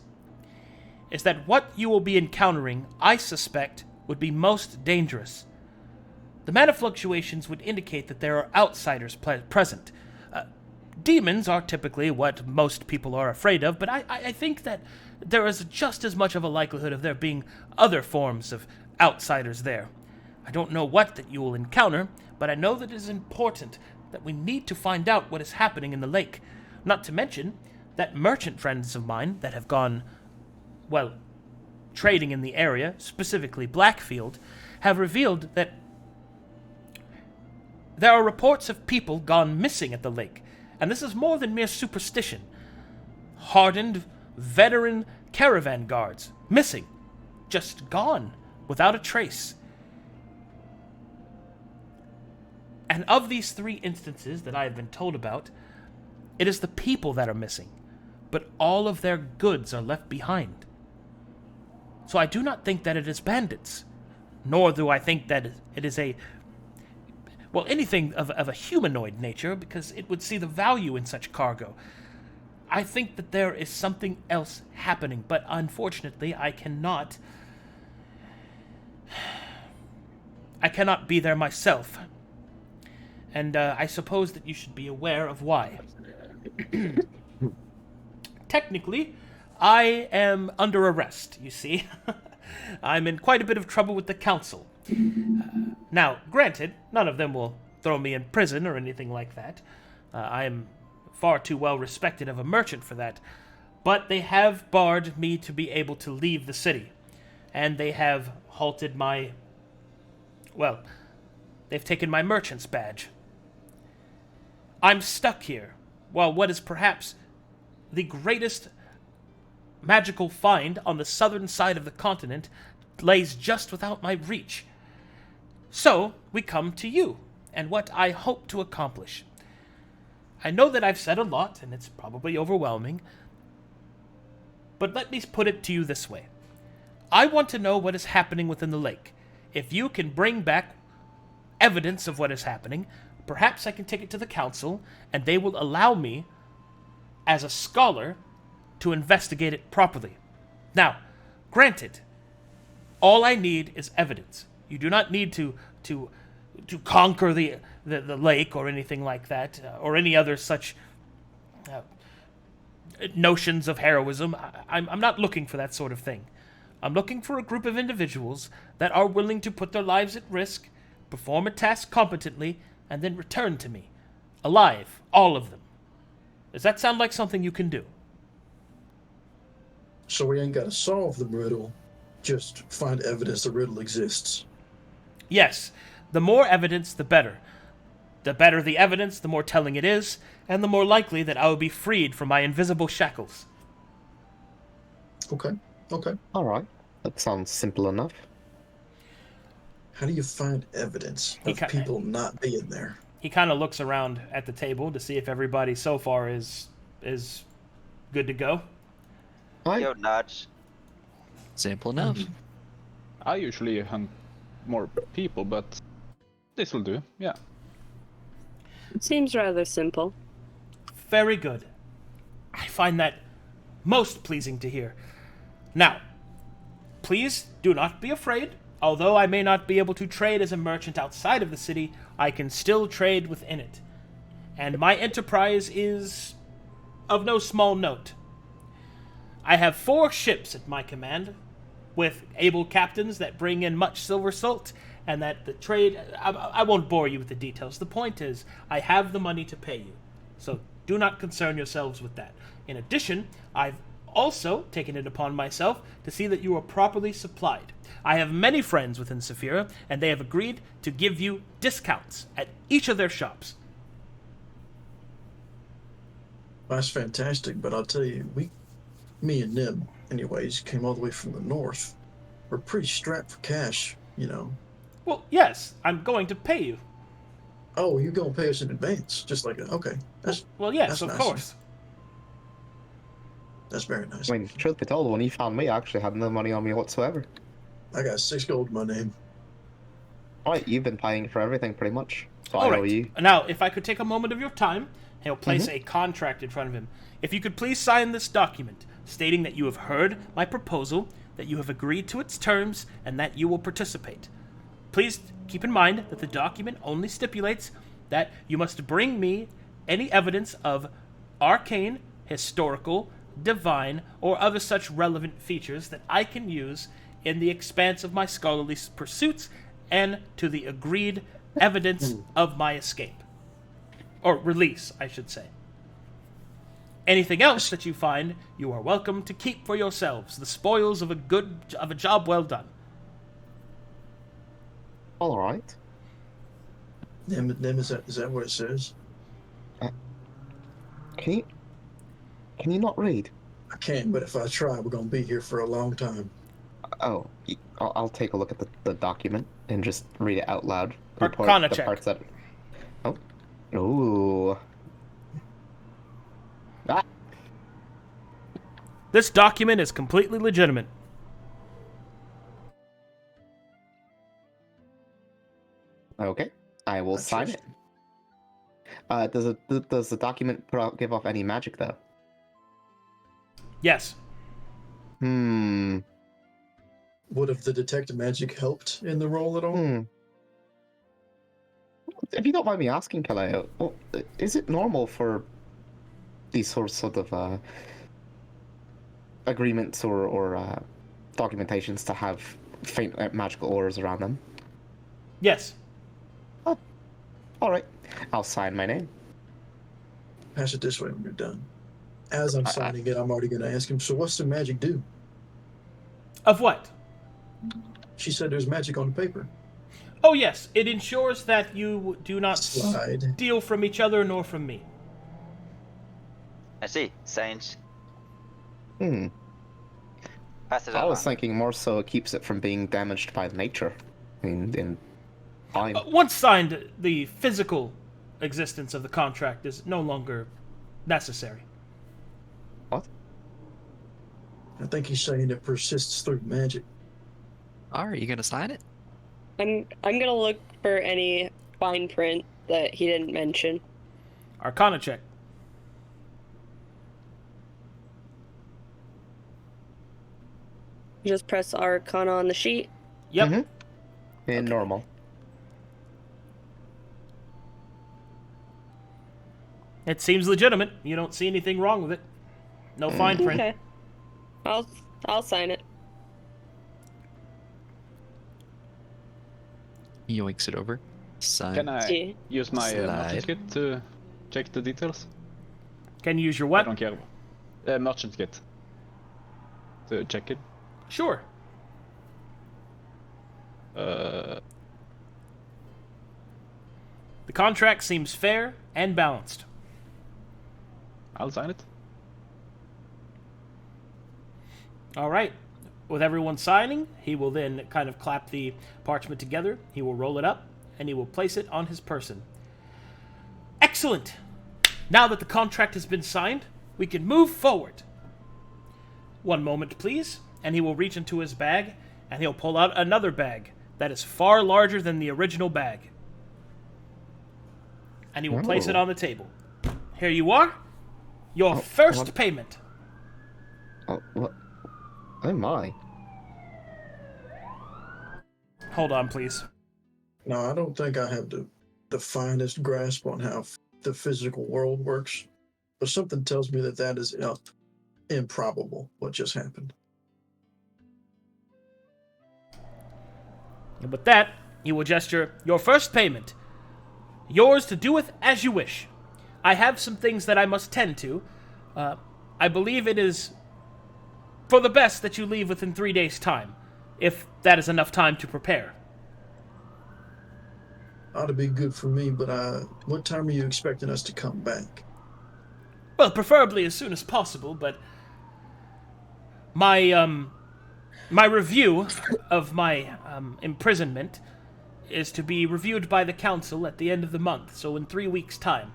that what you will be encountering, I suspect, would be most dangerous. The mana fluctuations would indicate that there are outsiders present. Demons are typically what most people are afraid of, but I think that there is just as much of a likelihood of there being other forms of outsiders there. I don't know what that you will encounter, but I know that it is important that we need to find out what is happening in the lake. Not to mention that merchant friends of mine that have gone, well, trading in the area, specifically Blackfield, have revealed that there are reports of people gone missing at the lake, and this is more than mere superstition. Hardened, veteran caravan guards, missing, just gone, without a trace. And of these 3 instances that I have been told about, it is the people that are missing, but all of their goods are left behind. So I do not think that it is bandits, nor do I think that it is anything of a humanoid nature, because it would see the value in such cargo. I think that there is something else happening, but unfortunately I cannot be there myself. And I suppose that you should be aware of why. Technically, I am under arrest, you see. I'm in quite a bit of trouble with the council. Now, granted, none of them will throw me in prison or anything like that. I am far too well respected of a merchant for that. But they have barred me to be able to leave the city. And they have halted they've taken my merchant's badge. I'm stuck here, while what is perhaps the greatest magical find on the southern side of the continent lays just without my reach. So, we come to you, and what I hope to accomplish. I know that I've said a lot, and it's probably overwhelming, but let me put it to you this way. I want to know what is happening within the lake. If you can bring back evidence of what is happening, perhaps I can take it to the council, and they will allow me, as a scholar, to investigate it properly. Now, granted, all I need is evidence. You do not need to conquer the lake or anything like that, or any other such notions of heroism. I'm not looking for that sort of thing. I'm looking for a group of individuals that are willing to put their lives at risk, perform a task competently, and then return to me. Alive, all of them. Does that sound like something you can do? So we ain't got to solve the riddle, just find evidence the riddle exists. Yes. The more evidence, the better. The better the evidence, the more telling it is, and the more likely that I will be freed from my invisible shackles. Okay. Alright, that sounds simple enough. How do you find evidence of people not being there? He kind of looks around at the table to see if everybody so far is good to go. Yo, Notch. Simple enough. I usually hunt more people, but this will do, yeah. Seems rather simple. Very good. I find that most pleasing to hear. Now, please do not be afraid. Although I may not be able to trade as a merchant outside of the city, I can still trade within it. And my enterprise is of no small note. I have 4 ships at my command, with able captains that bring in much silver salt, and that the trade... I won't bore you with the details. The point is, I have the money to pay you, so do not concern yourselves with that. In addition, I've also taken it upon myself to see that you are properly supplied. I have many friends within Saphira, and they have agreed to give you discounts at each of their shops. That's fantastic, but I'll tell you, me and Nim, anyways, came all the way from the north. We're pretty strapped for cash, you know. Well, yes, I'm going to pay you. Oh, you're going to pay us in advance, just like that. Okay. Well, yes, that's of nice. course. That's very nice. I mean, truth be told, when you found me, I actually had no money on me whatsoever. I got 6 gold in my name. Right, you've been paying for everything pretty much. So All I owe right. you. Now, if I could take a moment of your time, he'll place a contract in front of him. If you could please sign this document, stating that you have heard my proposal, that you have agreed to its terms, and that you will participate. Please keep in mind that the document only stipulates that you must bring me any evidence of arcane, historical, divine, or other such relevant features that I can use in the expanse of my scholarly pursuits and to the agreed evidence of my escape. Or release, I should say. Anything else that you find, you are welcome to keep for yourselves, the spoils of a job well done. All right. Nim, is that what it says? Can you not read? I can't, but if I try, we're going to be here for a long time. Oh, I'll take a look at the document and just read it out loud. Arcana check. Parts that... Oh. Ooh. Ah. This document is completely legitimate. Okay, I will sign it. Does the document give off any magic though? Yes. Would have the detect magic helped in the role at all? If you don't mind me asking, Kaleo, is it normal for these sorts of agreements or documentations to have faint magical auras around them? Yes. Oh, all right. I'll sign my name. Pass it this way when you're done. As I'm signing it, I'm already going to ask him, so what's the magic do? Of what? She said there's magic on the paper. Oh, yes. It ensures that you do not Slide. steal from each other nor from me. I see. Science. Pass it I on. was thinking more so it keeps it from being damaged by nature. In time. Once signed, the physical existence of the contract is no longer necessary. What? I think he's saying it persists through magic. Are you gonna sign it? I'm gonna look for any fine print that he didn't mention. Arcana check. Just press Arcana on the sheet. Yep. In normal. It seems legitimate. You don't see anything wrong with it. No fine print. Okay. I'll sign it. He yoinks it over. Sign. Can I See. use my Slide. merchant kit to check the details? Can you use your I what? don't care. Merchant kit. To check it. Sure. Uh, The contract seems fair and balanced. I'll sign it. All right. With everyone signing, he will then kind of clap the parchment together. He will roll it up, and he will place it on his person. Excellent! Now that the contract has been signed, we can move forward. One moment, please. And he will reach into his bag, and he'll pull out another bag that is far larger than the original bag. And he will place it on the table. Here you are. Your first what? payment. Oh, what? Oh my. Hold on, please. No, I don't think I have the finest grasp on how the physical world works, but something tells me that is improbable, what just happened. And with that, He will gesture, "Your first payment. Yours to doeth as you wish. I have some things that I must tend to. I believe it is for the best that you leave within 3 days' time, if that is enough time to prepare." Ought to be good for me, but what time are you expecting us to come back? Well, preferably as soon as possible, but my review of my imprisonment is to be reviewed by the council at the end of the month, so in 3 weeks' time.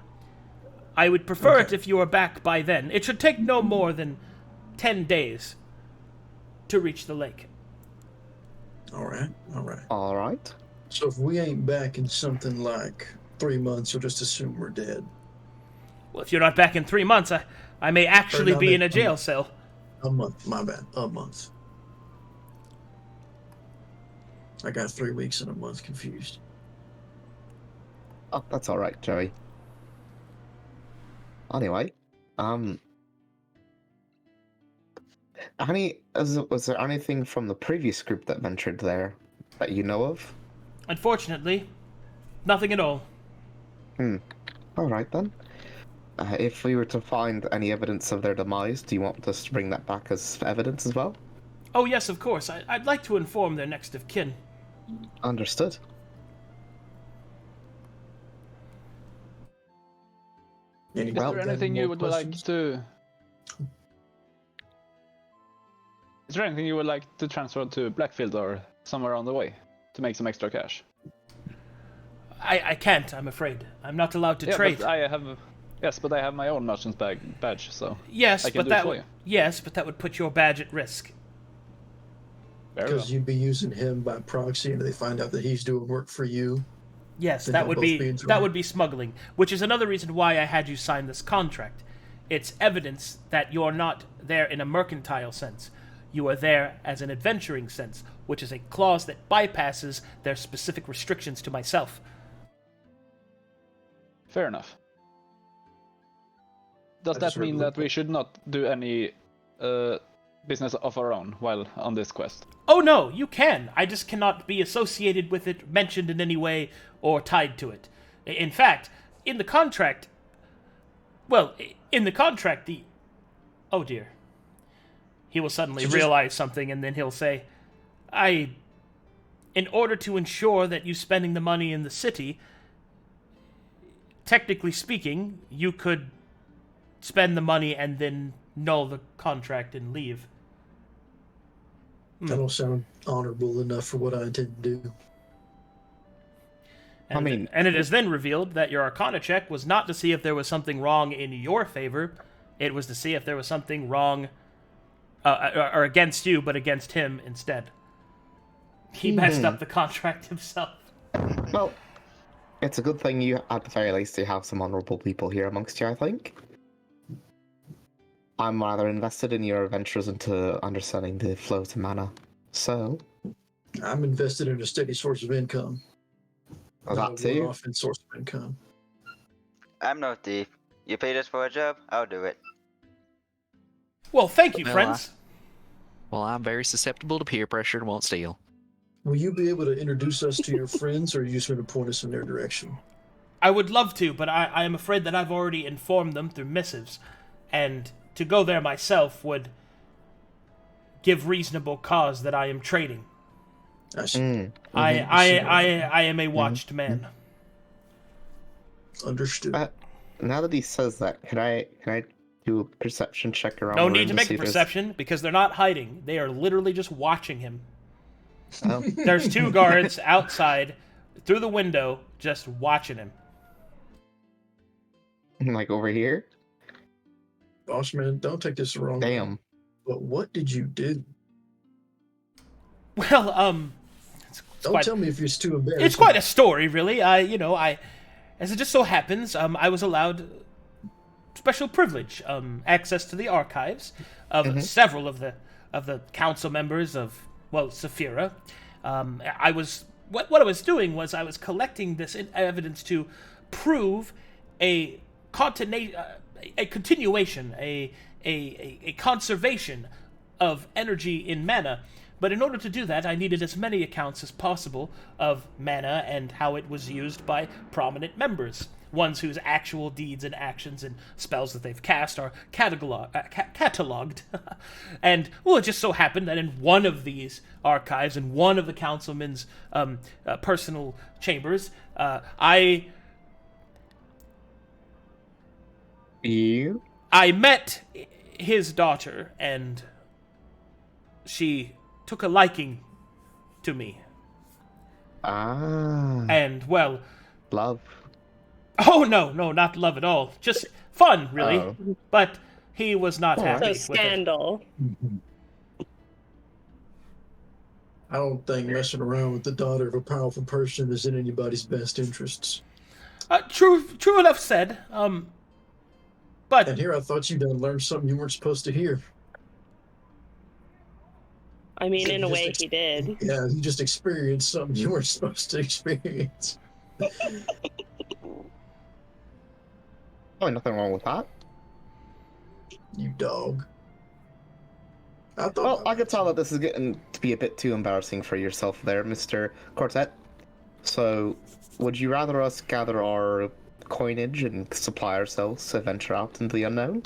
I would prefer it if you were back by then. It should take no more than 10 days to reach the lake. All right. All right. So if we ain't back in something like 3 months, you'll just assume we're dead. Well, if you're not back in 3 months, I may actually be in a jail cell. A month, my bad. A month. I got 3 weeks and a month confused. Oh, that's all right, Joey. Anyway, was there anything from the previous group that ventured there that you know of? Unfortunately, nothing at all. All right then. If we were to find any evidence of their demise, do you want us to bring that back as evidence as well? Oh yes, of course. I'd like to inform their next of kin. Understood. Is there anything you would like to... Is there anything you would like to transfer to Blackfield or somewhere on the way to make some extra cash? I can't, I'm afraid. I'm not allowed to trade. But I have my own merchant's badge, so yes, I can but do it for you. Yes, but that would put your badge at risk. Because you'd be using him by proxy, and they find out that he's doing work for you. Yes, that would be smuggling, which is another reason why I had you sign this contract. It's evidence that you're not there in a mercantile sense. You are there as an adventuring sense, which is a clause that bypasses their specific restrictions to myself. Fair enough. Does that mean that we should not do any business of our own while on this quest? Oh no, you can. I just cannot be associated with it, mentioned in any way, or tied to it. In fact, in the contract... Well, in the contract, the... Oh dear. He will suddenly realize something, and then he'll say, in order to ensure that you spending the money in the city, technically speaking, you could spend the money and then null the contract and leave. That don't sound honorable enough for what I intend to do. And it is then revealed that your Arcana check was not to see if there was something wrong in your favor. It was to see if there was something wrong, or against you, but against him instead. He messed up the contract himself. Well, it's a good thing you, at the very least, you have some honorable people here amongst you, I think. I'm rather invested in your ventures into understanding the flow to mana, so... I'm invested in a steady source of income. Oh, that too? Often source of income. I'm no thief. You paid us for a job, I'll do it. Well, thank you, friends. Well, I'm very susceptible to peer pressure and won't steal. Will you be able to introduce us to your friends, or are you just going to point us in their direction? I would love to, but I am afraid that I've already informed them through missives, and to go there myself would give reasonable cause that I am trading. I see. I am a watched man. Understood. Now that he says that, can I do a perception check around? No need to make a perception, because they're not hiding. They are literally just watching him. Oh. There's 2 guards outside, through the window, just watching him. Like over here? Boss man, don't take this the wrong way. Damn. But what did you do? Well, Don't tell me if it's too embarrassing. It's quite a story, really. As it just so happens, I was allowed special privilege, access to the archives of several of the council members of, Saphira. What I was doing was I was collecting this evidence to prove a continuation, a conservation of energy in mana But in order to do that, I needed as many accounts as possible of mana and how it was used by prominent members. Ones whose actual deeds and actions and spells that they've cast are cataloged. And, well, it just so happened that in one of these archives, in one of the councilman's personal chambers, I met his daughter, and she took a liking to me. Ah. And, well... Love. Oh, no, not love at all. Just fun, really. Oh. But he was not happy So with it. scandal. I don't think messing around with the daughter of a powerful person is in anybody's best interests. True enough said. But And here I thought you'd learned something you weren't supposed to hear. I mean, in a Just way, he did. Yeah, you just experienced something you weren't supposed to experience. Oh, nothing wrong with that. You dog. Well, I could tell that this is getting to be a bit too embarrassing for yourself there, Mr. Quartet. So, would you rather us gather our coinage and supply ourselves to venture out into the unknown?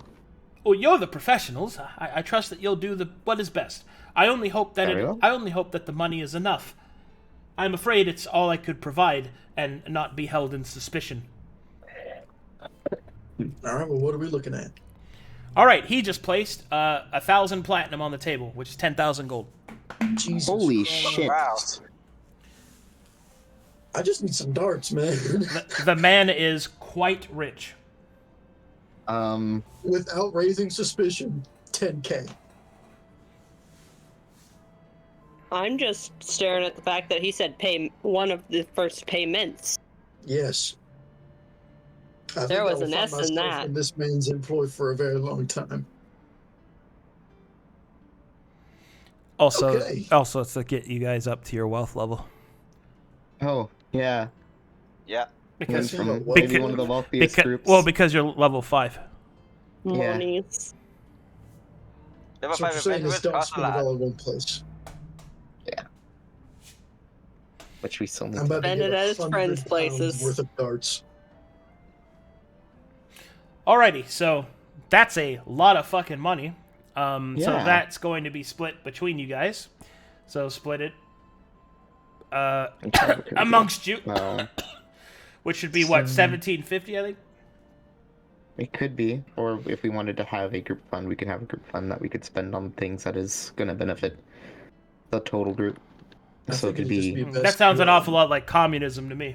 well, you're the professionals. I trust that you'll do what is best. I only hope that the money is enough. I'm afraid it's all I could provide and not be held in suspicion. All right, well, what are we looking at? All right, he just placed 1,000 platinum on the table, which is 10,000 gold. Jesus Holy Christ. shit. Wow. I just need some darts, man. The man is quite rich. Without raising suspicion, 10K. I'm just staring at the fact that he said pay one of the first payments. Yes. I There think was I will an find S in myself that. in this man's employ for a very long time. Also, Okay. it's to get you guys up to your wealth level. Oh, yeah. Yeah. Because From Because- maybe one of the wealthiest groups. because you're level 5. Yeah. Monies. Level So 5 you're saying this adventurers don't cost a spend it lot. all in one place. Which we still need I'm to... about to Spend get it at his 100 friends' pounds places. worth of darts. Alrighty, so that's a lot of fucking money. So Yeah. that's going to be split between you guys. So split it amongst you, Well, which should be what, 1750, I think. it could be. Or if we wanted to have a group fund, we could have a group fund that we could spend on things that is going to benefit the total group. I So it think could it'd just be... best That sounds to, an awful lot like communism to me.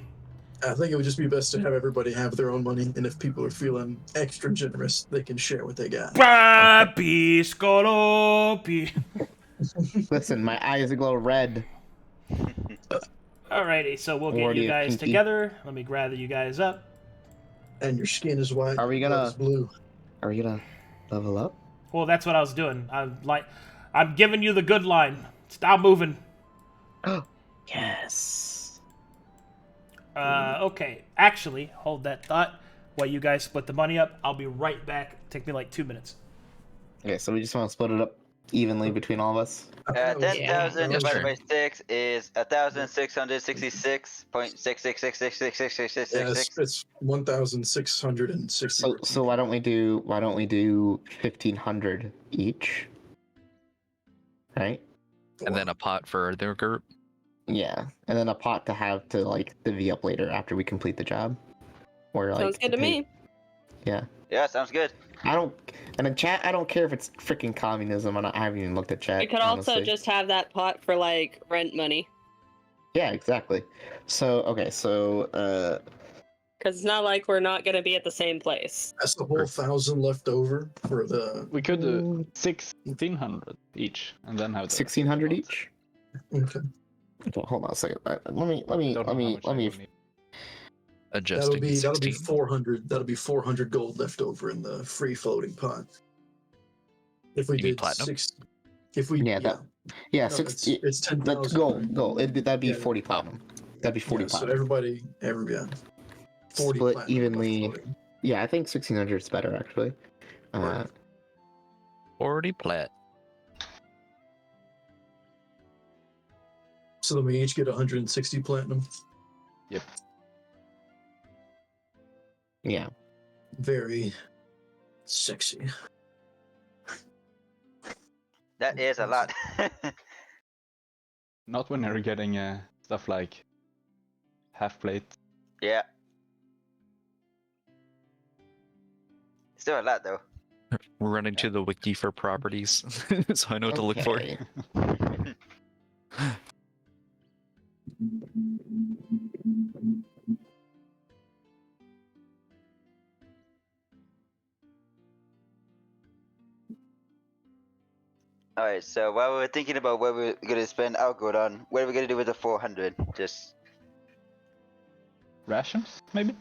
I think it would just be best to have everybody have their own money, and if people are feeling extra generous, they can share what they got. Papi scolopi. Listen, my eyes glow red. Alrighty, so we'll get Already you a guys pinky. together. Let me gather you guys up. And your skin is white. Are we your gonna- blood is blue. Are we gonna level up? Well, that's what I was doing. I'm giving you the good line. Stop moving. Yes. Okay. Actually, hold that thought. While you guys split the money up, I'll be right back. Take me like 2 minutes. Okay, so we just want to split it up evenly between all of us? 10,000 Yes, divided sir. by 6 is 1,666.6666666666. Yeah, it's 1,660. So why don't we do 1,500 each? Right? And then a pot for their group. Yeah, and then a pot to have to like divvy up later after we complete the job. Or like Sounds good to me. Yeah. Yeah, sounds good. And in chat, I don't care if it's freaking communism. I haven't even looked at chat. We could also honestly. just have that pot for like rent money. Yeah, exactly. So Because it's not like we're not going to be at the same place. That's the whole 1,000 left over for the. We could do 1,600 each, and then have the 1,600 each. Okay. Okay, hold on a second. Let me Don't know how much I would need. That'll Adjusting be 16. 400. That'll be 400 gold left over in the free floating pot. If we You mean did platinum? 6, if we Yeah, no, 60. it's 10,000. That's gold. That'd be Yeah. 40 platinum. That'd be 40 Yeah, so platinum. everybody, 40 Split platinum evenly. floating. Yeah, I think 1,600 is better actually. Right. 40 plat. So then we each get 160 platinum. Yep. Yeah. Very sexy. That is a lot. Not when you're getting stuff like half plate. Yeah. Still a lot though. We're running to the wiki for properties, so I know what to look for. Okay. Alright, so while we're thinking about what we're gonna spend our gold on, what are we gonna do with the 400? Just Rations, maybe?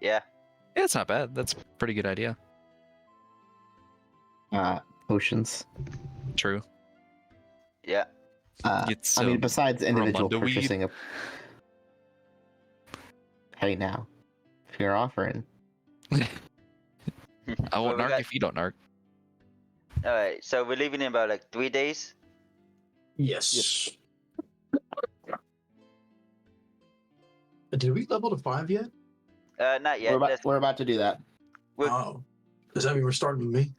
yeah. Yeah, it's not bad. That's a pretty good idea. Potions. True. Yeah. Get I mean, some besides individual Ramondo weed. purchasing a... Hey now, if you're offering. I Well, won't we narc got- if you don't narc. Alright, so we're leaving in about like 3 days. Yes. Did we level to 5 yet? Not yet. We're about to do that. We're- Oh. Does that mean we're starting with me?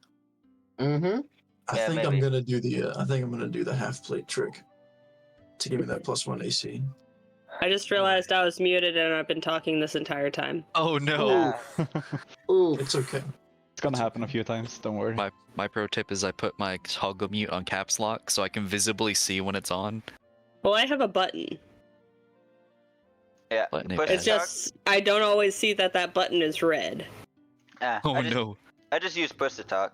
Mm-hmm. I Yeah, think I'm maybe. gonna do the half plate trick to give me that +1 AC. I just realized I was muted and I've been talking this entire time. Oh no! Ooh. It's okay. It's gonna happen a few times, don't worry. My pro tip is I put my toggle mute on caps lock so I can visibly see when it's on. Well, I have a button. Yeah. Button Push it It's to talk. just, I don't always see that button is red. Oh I just, no! I just use push to talk.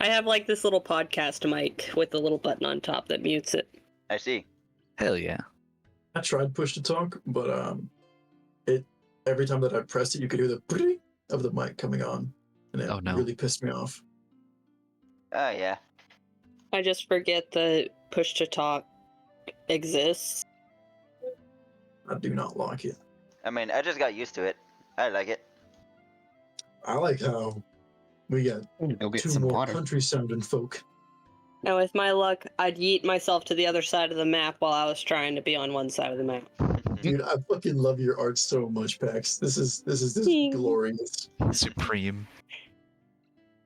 I have like this little podcast mic with the little button on top that mutes it. I see. Hell yeah! I tried push to talk, but it every time that I pressed it, you could hear the "bring" of the mic coming on, and it Oh, no. really pissed me off. Oh yeah. I just forget that push to talk exists. I do not like it. I mean, I just got used to it. I like it. I like how we got Go get 2 some more water. country sounding folk. And with my luck, I'd yeet myself to the other side of the map while I was trying to be on one side of the map. Dude, I fucking love your art so much, Pax. This is Ding. glorious. Supreme.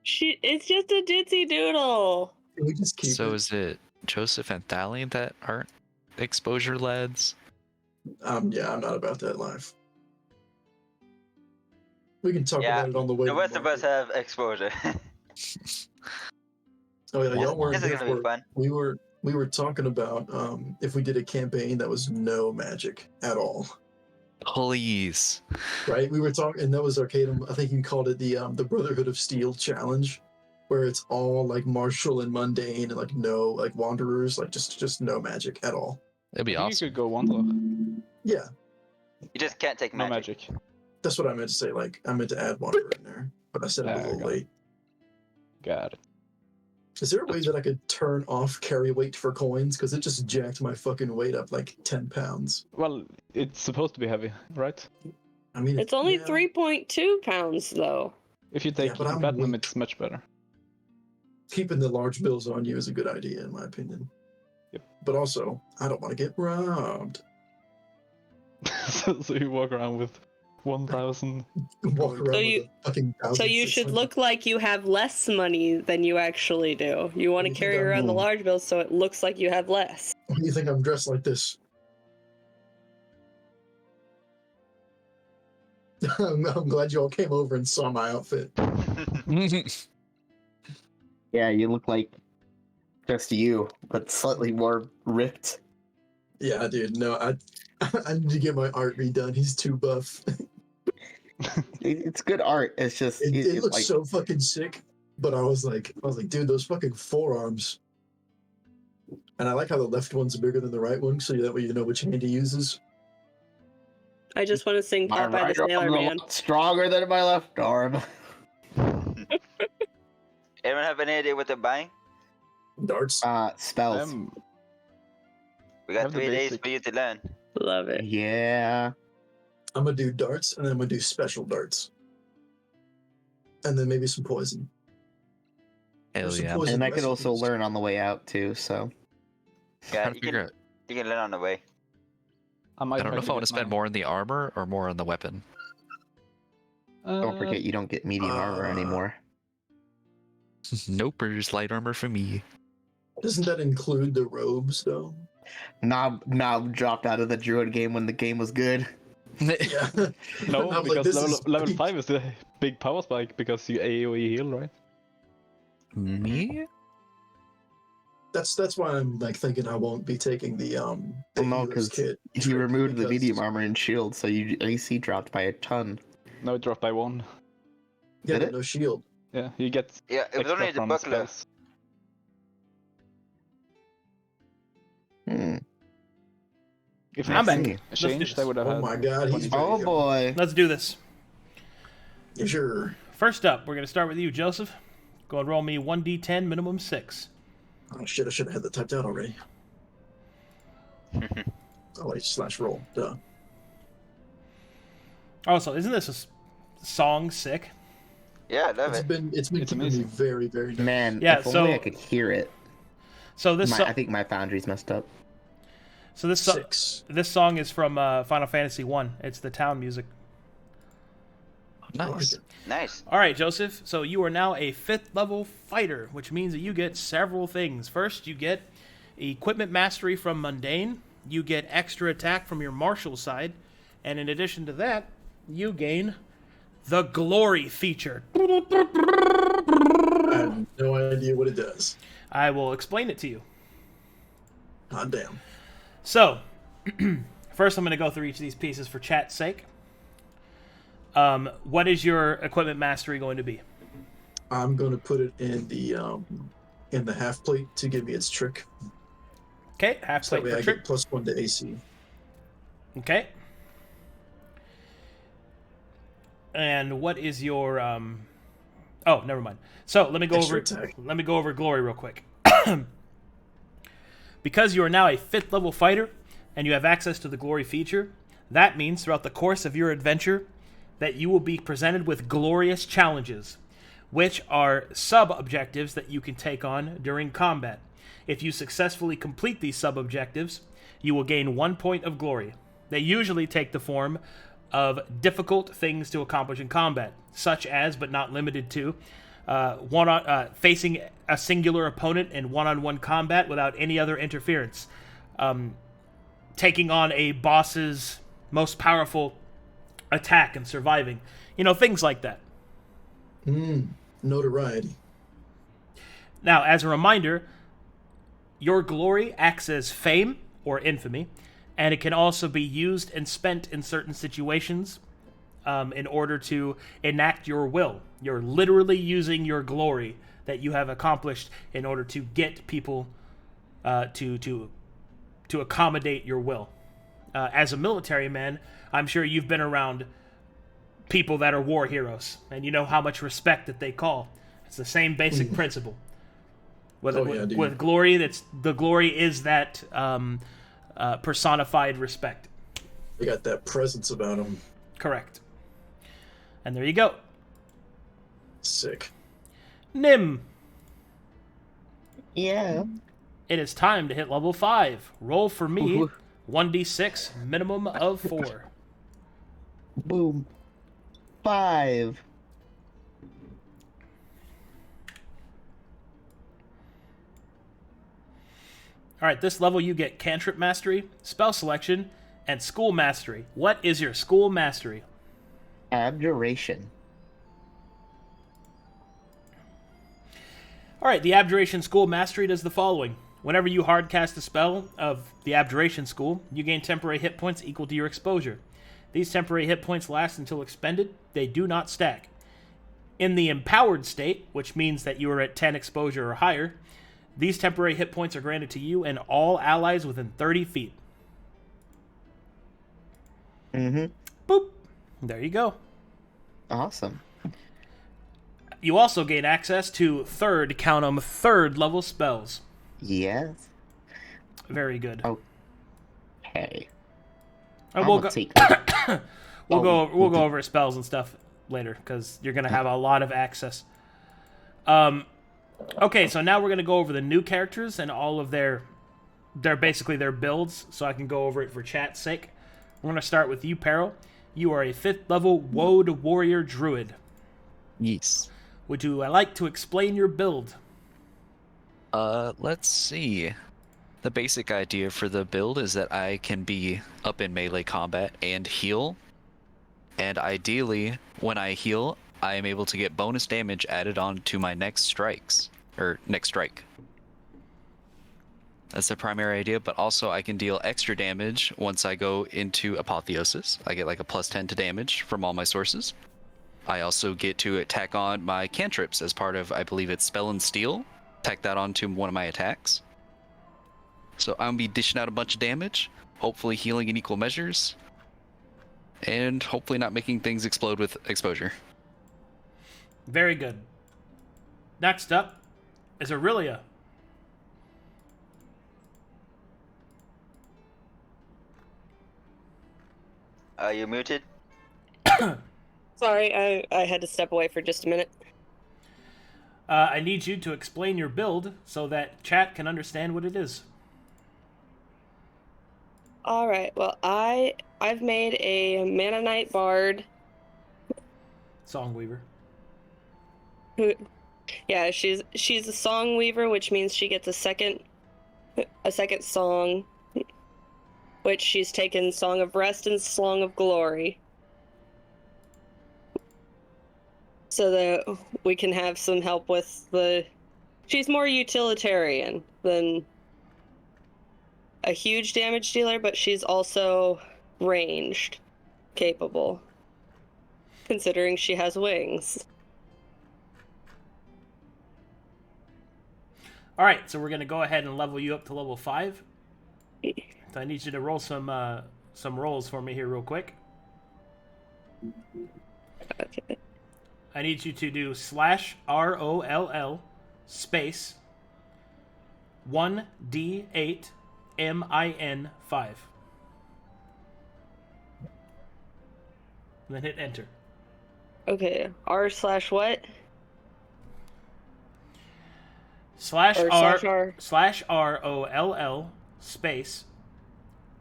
It's just a ditzy doodle. Can we just keep So it? is it Joseph and Thalion that aren't exposure lads? Yeah, I'm not about that life. We can talk Yeah, about it on the way. The to rest of us market. have exposure. Oh yeah, y'all weren't This is here gonna be for it. fun. We were talking about if we did a campaign that was no magic at all, Please. right? We were talking, and that was Arcadum. I think you called it the Brotherhood of Steel challenge, where it's all like martial and mundane and like no like wanderers, like just no magic at all. It'd be I think awesome. you could go Wanderer. Yeah, You just can't take No magic. magic. that's what I meant to say. Like I meant to add wanderer in there, but I said it a Yeah, little got it. late. Got it. Is there a way that I could turn off carry weight for coins? Because it just jacked my fucking weight up like 10 pounds. Well, it's supposed to be heavy, right? I mean, It's only yeah. 3.2 pounds, though. If you take but I'm platinum, weak. it's much better. Keeping the large bills on you is a good idea, in my opinion. Yep. But also, I don't want to get robbed. So you walk around with 1,000. Walk around you- with a fucking So you should 1,600. look like you have less money than you actually do. You want to You think carry I'm around the wrong? large bills so it looks like you have less. Why do you think I'm dressed like this? I'm glad you all came over and saw my outfit. Yeah, you look like just you, but slightly more ripped. Yeah, dude. No, I need to get my art redone. He's too buff. It's good art. It's just It it's looks like, so fucking sick. But I was like, dude, those fucking forearms. And I like how the left one's bigger than the right one, so that way you know which hand he uses. I just want to sing my Popeye the right Sailor arm's a Man. lot stronger than my left arm. Anyone have any idea what they're buying? Darts. Spells. We got have the 3 days basic. for you to learn. Love it. Yeah. I'm gonna do darts, and then I'm gonna do special darts. And then maybe some poison. Hell Some yeah. poison And I could also recipes. learn on the way out too, so Yeah, Trying to figure out. you can learn on the way. I I don't know if I want to spend more on the armor or more on the weapon. Don't forget you don't get medium armor anymore. Nope's light armor for me. Doesn't that include the robes though? Knob dropped out of the druid game when the game was good. Yeah. No, I'm like, because this is level peak. 5 is the big power spike because you AoE heal, right? Me? That's why I'm like thinking I won't be taking the No, healer's because kit. he trick removed the because- medium armor and shield, so you AC dropped by a ton. No, it dropped by 1. Yeah, Did but it? no shield. Yeah, you get Yeah, it was extra only the from buckler. spells. If I'm back. nothing Let's do changed, this. I would have Oh had my god, he's 20. ready Oh to go. boy. Let's do this. Yeah, sure. First up, we're going to start with you, Joseph. Go and roll me 1d10, minimum 6. Oh shit, I should have had that typed out already. Oh wait, /roll. Duh. Also, isn't this a song sick? Yeah, I love It's it. been It's keeping me amazing. very, very nice. Man, Yeah, if only so- I could hear it. So this I think my foundry's messed up. this 6. this song is from Final Fantasy 1. It's the town music. Nice. Nice. All right, Joseph. So you are now a 5th level fighter, which means that you get several things. First, you get equipment mastery from mundane. You get extra attack from your martial side, and in addition to that, you gain the glory feature. I have no idea what it does. I will explain it to you. God damn. So, first I'm going to go through each of these pieces for chat's sake. What is your equipment mastery going to be? I'm gonna put it in the half plate to give me its trick. Okay, half So that plate way for I trick. get +1 to AC. Okay. And what is your Oh, never mind. So let me go Extra over attack. let me go over glory real quick. Because you are now a 5th level fighter and you have access to the glory feature, that means throughout the course of your adventure that you will be presented with glorious challenges, which are sub-objectives that you can take on during combat. If you successfully complete these sub-objectives, you will gain 1 point of glory. They usually take the form of difficult things to accomplish in combat, such as, but not limited to, facing a singular opponent in one-on-one combat without any other interference, taking on a boss's most powerful attack and surviving, things like that. Notoriety. Now, as a reminder, your glory acts as fame or infamy, and it can also be used and spent in certain situations in order to enact your will. You're literally using your glory that you have accomplished in order to get people to accommodate your will. As a military man, I'm sure you've been around people that are war heroes, and you know how much respect that they call. It's the same basic principle. With glory, the glory is that personified respect. They got that presence about them. Correct. And there you go. Sick. Nim, Yeah. it is time to hit level 5. Roll for me 1d6, minimum of 4. Boom. 5. Alright, this level you get cantrip mastery, spell selection, and school mastery. What is your school mastery? Abjuration. Alright, the Abjuration School Mastery does the following. Whenever you hardcast a spell of the Abjuration School, you gain temporary hit points equal to your exposure. These temporary hit points last until expended. They do not stack. In the Empowered state, which means that you are at 10 exposure or higher, these temporary hit points are granted to you and all allies within 30 feet. Mm-hmm. Boop. There you go. Awesome. You also gain access to third level spells. Yes. Very good. Okay. And we'll go over spells and stuff later because you're gonna have a lot of access. Okay, so now we're gonna go over the new characters and all of their they're basically their builds, so I can go over it for chat's sake. We're going to start with you, Peril. You are a 5th level Woad Warrior Druid. Yes. Would you like to explain your build? Let's see. The basic idea for the build is that I can be up in melee combat and heal. And ideally, when I heal, I am able to get bonus damage added on to my next strikes. Or next strike. That's the primary idea, but also I can deal extra damage once I go into Apotheosis. I get like a +10 to damage from all my sources. I also get to attack on my cantrips as part of, I believe it's Spell and Steel. Tack that onto one of my attacks. So I'm gonna be dishing out a bunch of damage, hopefully healing in equal measures, and hopefully not making things explode with exposure. Very good. Next up is Arillia. Are you muted? Sorry, I had to step away for just a minute. I need you to explain your build so that chat can understand what it is. All right. Well, I've made a Mana Knight Bard. Songweaver. Yeah, she's a song weaver, which means she gets a second song, which she's taken Song of Rest and Song of Glory, so that we can have some help with the. She's more utilitarian than a huge damage dealer, but she's also ranged capable, considering she has wings. All right, so we're going to go ahead and level you up to level 5. So I need you to roll some rolls for me here real quick. Okay. I need you to do /ROLL space 1D8 MIN 5. And then hit enter. Okay. R/what? /ROLL space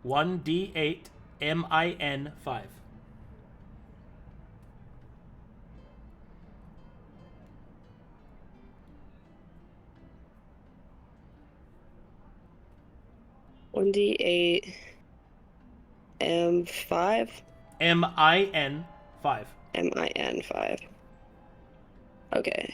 1D8 MIN 5. One D8 M5 MIN 5. MIN 5. Okay.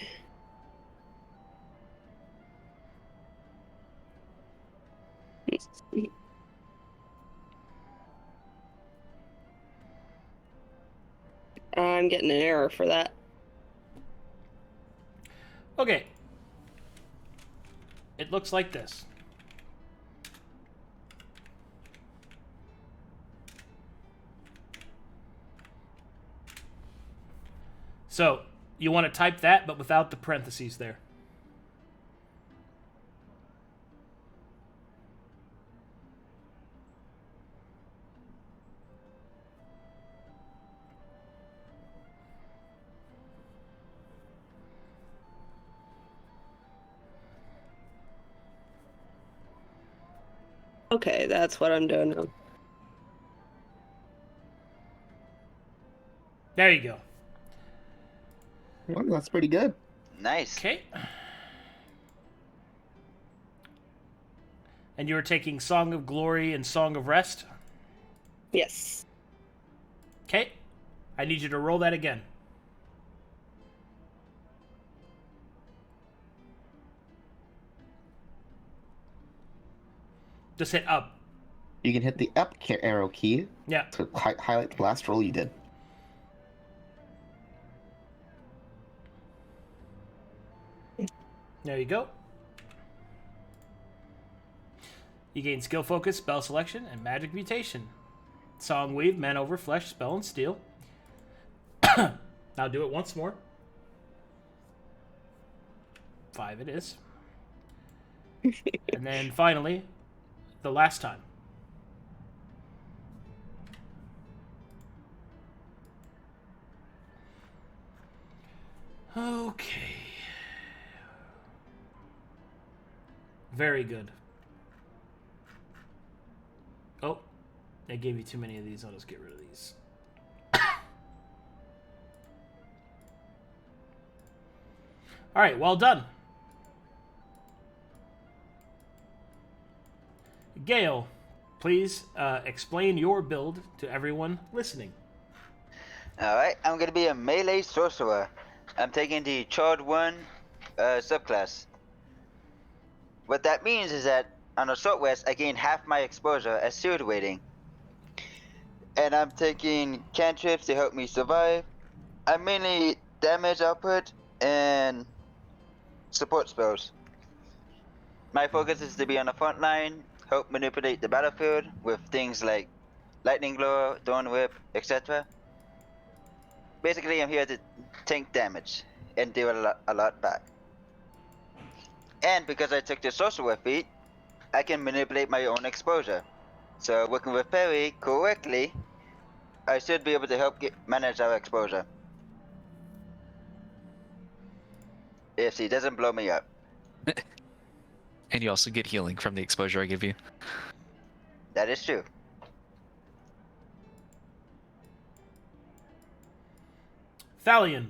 I'm getting an error for that. Okay. It looks like this. So, you want to type that, but without the parentheses there. Okay, that's what I'm doing now. There you go. Well, that's pretty good. Nice. Okay. And you were taking Song of Glory and Song of Rest? Yes. Okay. I need you to roll that again. Just hit up. You can hit the up arrow key Yeah. to highlight the last roll you did. There you go. You gain skill focus, spell selection, and magic mutation. Song weave, man over flesh, spell and steel. Now do it once more. 5 it is. And then finally, the last time. Okay. Very good. They gave you too many of these. I'll just get rid of these. All right, well done. Gale, please explain your build to everyone listening. Alright, I'm gonna be a melee sorcerer. I'm taking the Charred 1 subclass. What that means is that on a short rest, I gain half my exposure as shield weighting. And I'm taking cantrips to help me survive. I'm mainly damage output and support spells. My focus is to be on the front line, help manipulate the battlefield with things like lightning blow, thorn whip, etc. Basically, I'm here to tank damage and do a lot back. And because I took the sorcerer feat, I can manipulate my own exposure. So working with Peril correctly, I should be able to help manage our exposure. If he doesn't blow me up. And you also get healing from the exposure I give you. That is true. Thalion,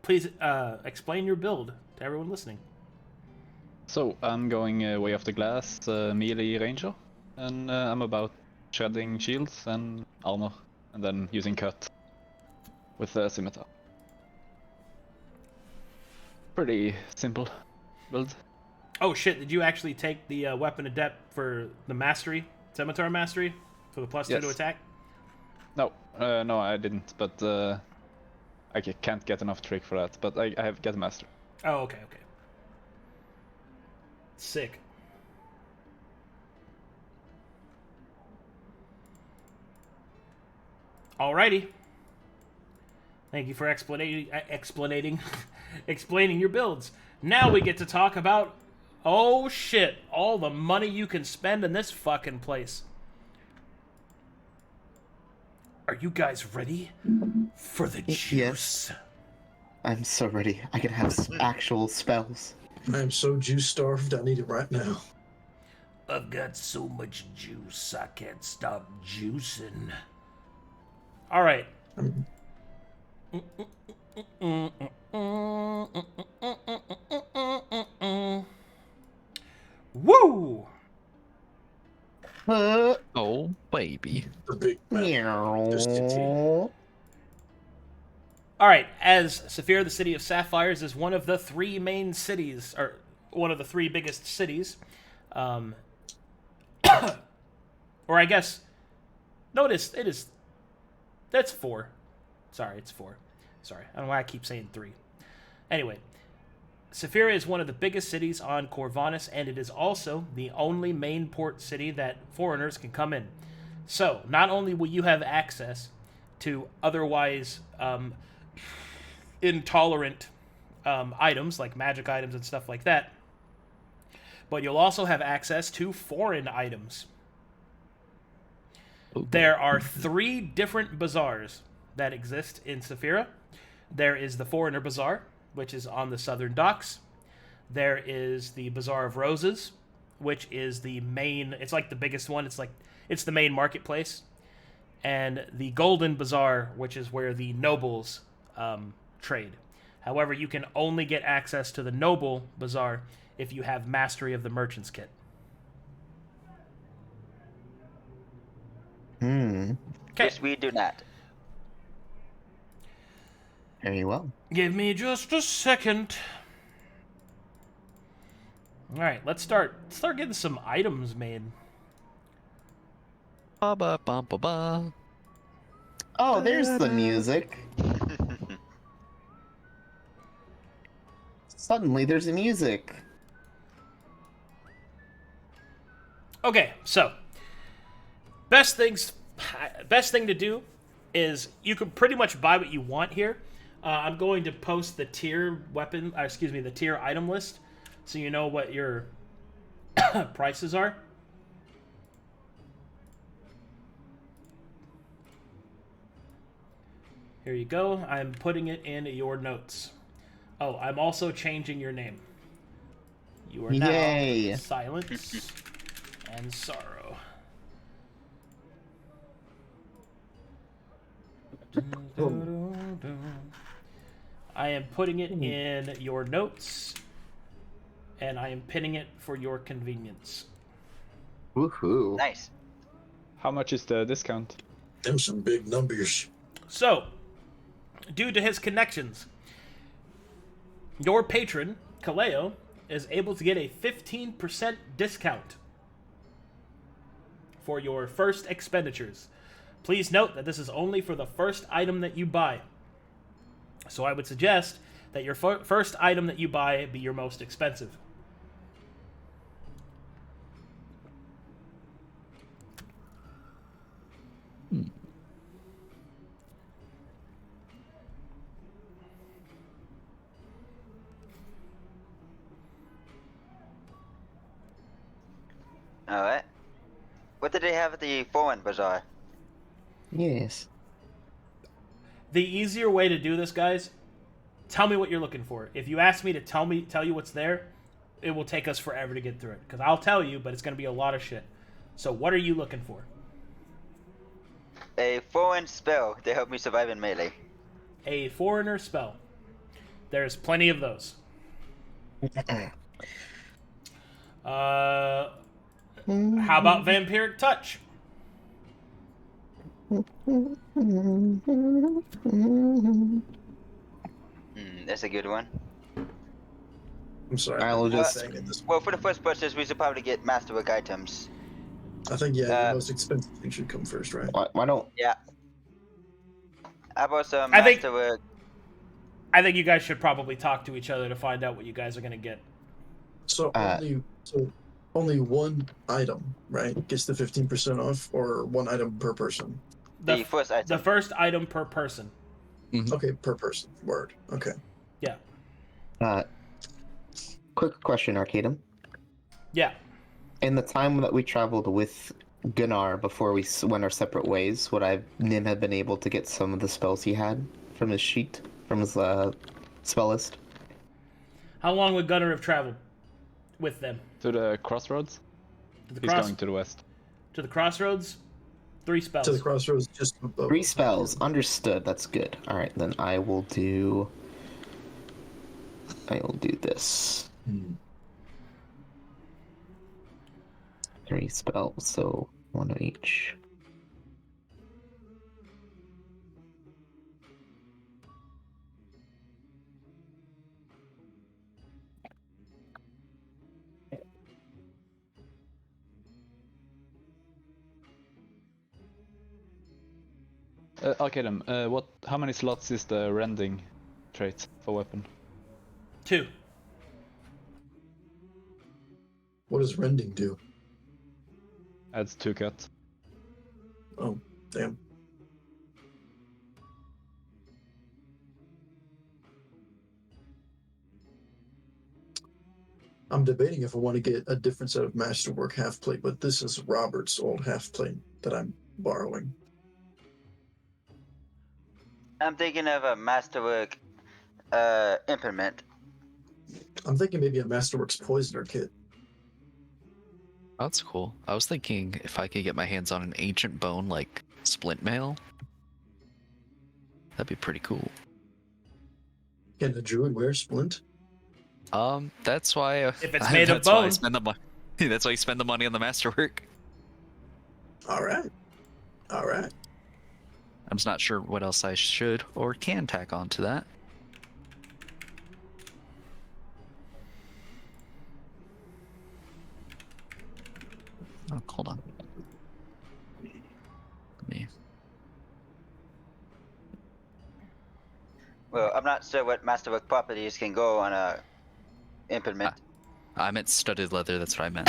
please explain your build to everyone listening. So I'm going way off the glass, melee ranger, and I'm about shredding shields and armor, and then using cut with the scimitar. Pretty simple build. Oh shit, did you actually take the weapon adept for the mastery, scimitar mastery, for the +2 to attack? No, no I didn't, but I can't get enough trick for that, but I have get master. Oh, okay. Sick. Alrighty. Thank you for explaining your builds. Now we get to talk about, oh shit, all the money you can spend in this fucking place. Are you guys ready for the juice? Yes. I'm so ready. I can have actual spells. I am so juice starved. I need it right now. I've got so much juice, I can't stop juicing. All right. Woo! Oh, baby. The big Just All right, as Saphira, the city of sapphires, is one of the three main cities, or one of the three biggest cities, or I guess, notice that's 4. Sorry, it's 4. Sorry, I don't know why I keep saying 3. Anyway, Saphira is one of the biggest cities on Corvinus, and it is also the only main port city that foreigners can come in. So, not only will you have access to otherwise intolerant items, like magic items and stuff like that, but you'll also have access to foreign items. There are 3 different bazaars that exist in Saphira. There is the Foreigner Bazaar, which is on the southern docks. There is the Bazaar of Roses, which is the main, it's like the biggest one. It's the main marketplace. And the Golden Bazaar, which is where the nobles trade. However, you can only get access to the Noble Bazaar if you have mastery of the Merchant's Kit. Okay. Which we do not. Very well. Give me just a second. Alright, let's start getting some items made. Ba ba ba ba ba. Oh, there's the music. Suddenly there's the music. Okay, so best thing to do is you can pretty much buy what you want here. I'm going to post the tier the tier item list, so you know what your prices are. Here you go. I'm putting it in your notes. Oh, I'm also changing your name. You are now Yay. Silence and Sorrow. I am putting it in your notes, and I am pinning it for your convenience. Woohoo! Nice. How much is the discount? Them some big numbers. So, due to his connections, your patron, Kaleo, is able to get a 15% discount for your first expenditures. Please note that this is only for the first item that you buy. So I would suggest that your first item that you buy be your most expensive. Alright. What did they have at the foreign bazaar? Yes. The easier way to do this, guys, tell me what you're looking for. If you ask me to tell you what's there, it will take us forever to get through it. Because I'll tell you, but it's going to be a lot of shit. So what are you looking for? A foreign spell to help me survive in melee. A foreigner spell. There's plenty of those. How about Vampiric Touch? That's a good one. I'm sorry. I'll just- saying it this. Well, for the first purchase, we should probably get Masterwork items. I think the most expensive thing should come first, right? Why don't? Yeah. How about some I think- Masterwork? I think you guys should probably talk to each other to find out what you guys are going to get. So only one item, right, gets the 15% off, or one item per person. The first item. The first item per person. Okay, per person. Word. Okay. Yeah. Quick question, Arcadum. Yeah. In the time that we traveled with Gunnar before we went our separate ways, would Nim have been able to get some of the spells he had from his sheet, from his spell list? How long would Gunnar have traveled with them? To the crossroads? To the He's going to the west. To the crossroads? 3 spells. To the crossroads, just 3 spells. Understood. That's good. All right, then I will do this. 3 spells, so 1 of each. Arcadum, how many slots is the rending trait for weapon? 2. What does rending do? Adds 2 cut. Oh, damn. I'm debating if I want to get a different set of Masterwork half plate, but this is Robert's old half plate that I'm borrowing. I'm thinking of a Masterwork implement. I'm thinking maybe a Masterworks Poisoner kit. That's cool. I was thinking if I could get my hands on an ancient bone like splint mail, that'd be pretty cool. Can a druid wear splint? That's why. If it's made of that's why I bone. spend the money. That's why you spend the money on the masterwork. All right. I'm just not sure what else I should or can tack on to that. Oh, hold on. Me. Well, I'm not sure what Masterwork properties can go on a implement. I meant studded leather. That's what I meant.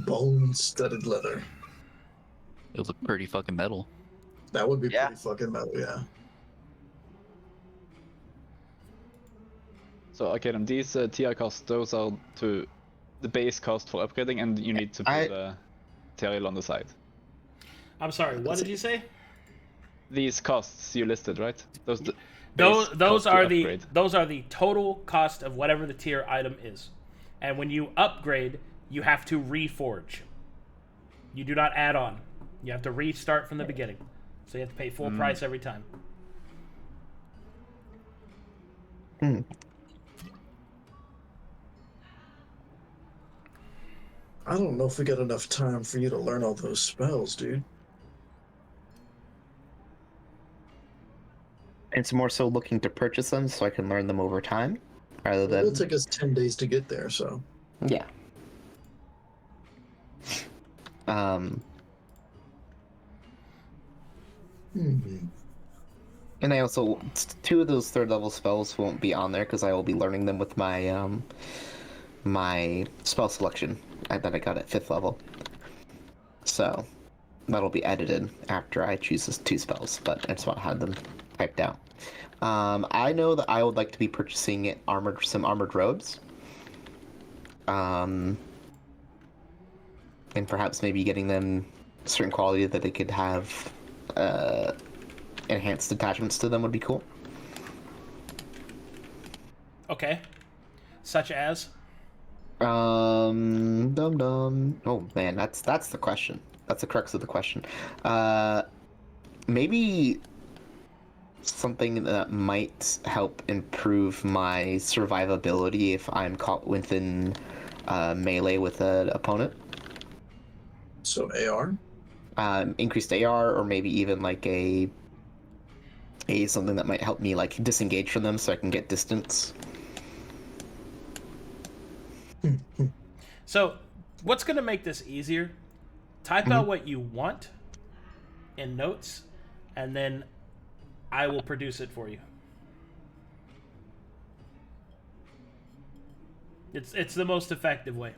Bone-studded leather. It would look pretty fucking metal. That would be Yeah. pretty fucking metal, yeah. So Arcadum, these TR costs, those are to the base cost for upgrading, and you need to put Peril on the side. I'm sorry, what did you say? These costs you listed, right? Those are the total cost of whatever the tier item is. And when you upgrade, you have to reforge. You do not add on. You have to restart from the beginning. So you have to pay full price every time. I don't know if we got enough time for you to learn all those spells, dude. It's more so looking to purchase them so I can learn them over time, rather than. It'll take us 10 days to get there, so. Yeah. And I also 2 of those 3rd level spells won't be on there because I will be learning them with my my spell selection that I got at 5th level. So that'll be edited after I choose those 2 spells, but I just want to have them typed out. I know that I would like to be purchasing some armored robes. And perhaps maybe getting them a certain quality that they could have enhanced attachments to them would be cool. Okay. Such as? Oh man, that's the question. That's the crux of the question. Maybe something that might help improve my survivability if I'm caught within melee with an opponent. So AR? Increased AR, or maybe even like a something that might help me like disengage from them so I can get distance. So, what's going to make this easier? Type out what you want in notes, and then I will produce it for you. It's the most effective way.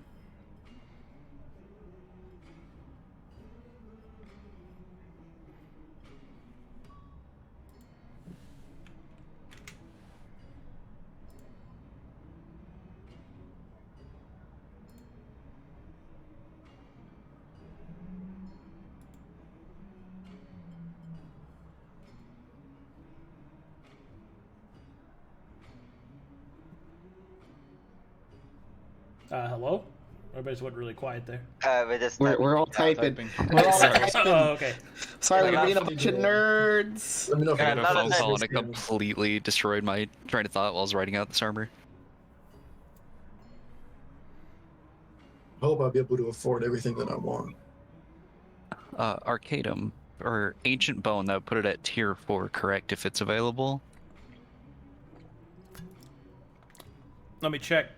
Hello? Everybody's went really quiet there. We're all typing. We're all Sorry. Oh, okay. Sorry, Let we're me being a bunch of nerds. Let me know if I had a not phone a call and it game. completely destroyed my train of thought while I was writing out this armor. I hope I'll be able to afford everything that I want. Arcadum, or Ancient Bone, that would put it at tier 4, correct, if it's available? Let me check.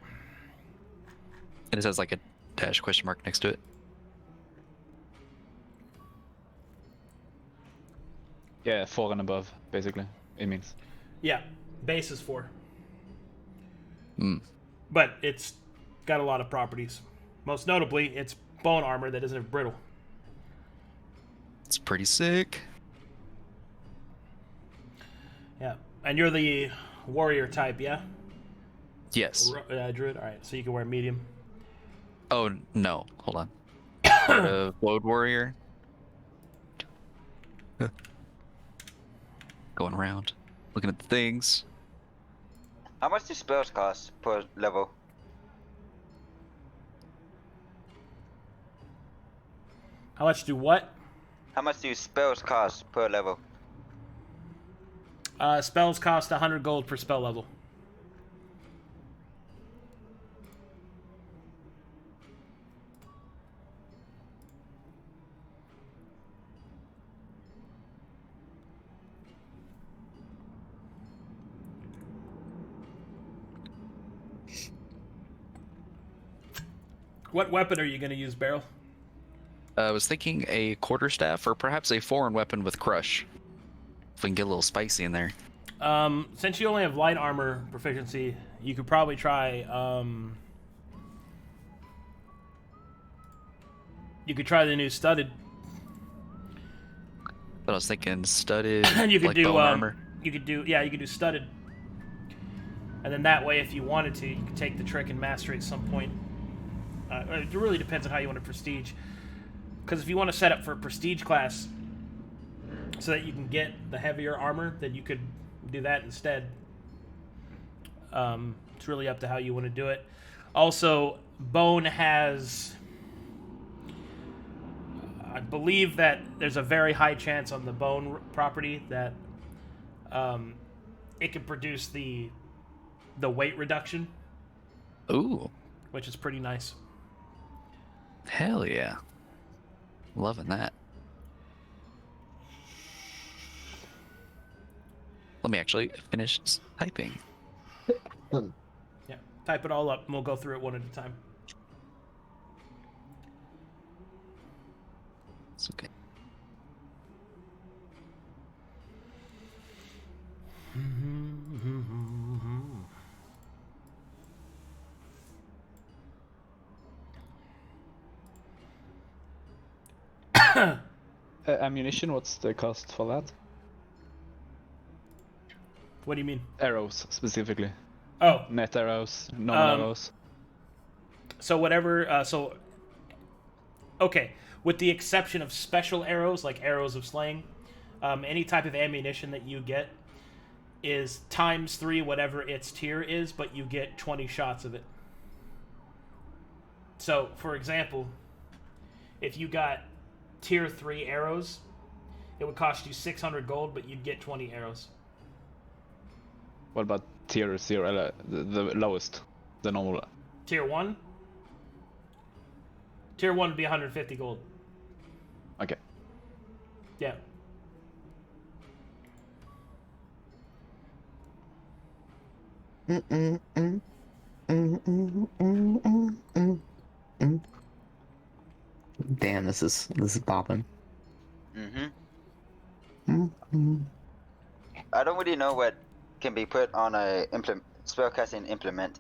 And it has like a dash question mark next to it. Yeah, 4 and above, basically. It means. Yeah, base is 4. Mm. But it's got a lot of properties. Most notably, it's bone armor that isn't brittle. It's pretty sick. Yeah, and you're the warrior type, yeah? Yes. Druid? Alright, so you can wear medium. Oh, no. Hold on. Part of Woad Warrior. Going around, looking at the things. How much do spells cost per level? How much do what? How much do spells cost per level? Spells cost 100 gold per spell level. What weapon are you going to use, Beryl? I was thinking a quarterstaff, or perhaps a foreign weapon with crush. If we can get a little spicy in there. Since you only have light armor proficiency, you could probably try. You could try the new studded. But I was thinking studded, And you could like do bone armor. You could do studded. And then that way, if you wanted to, you could take the trick and master it at some point. It really depends on how you want to prestige. Because if you want to set up for a prestige class so that you can get the heavier armor, then you could do that instead. It's really up to how you want to do it. Also, bone has believe that there's a very high chance on the bone property that it can produce the weight reduction. Ooh. Which is pretty nice. Hell yeah. Loving that. Let me actually finish typing. Yeah, type it all up and we'll go through it one at a time. It's okay. Ammunition, what's the cost for that? What do you mean? Arrows, specifically. Oh. Net arrows, non-arrows. So whatever, okay. With the exception of special arrows, like arrows of slaying, any type of ammunition that you get is ×3 whatever its tier is, but you get 20 shots of it. So, for example, if you got tier 3 arrows, it would cost you 600 gold, but you'd get 20 arrows. What about tier 0, the lowest, the normal? Tier 1? Tier 1 would be 150 gold. Okay. Yeah. Damn, this is bopping. I don't really know what can be put on a spellcasting implement.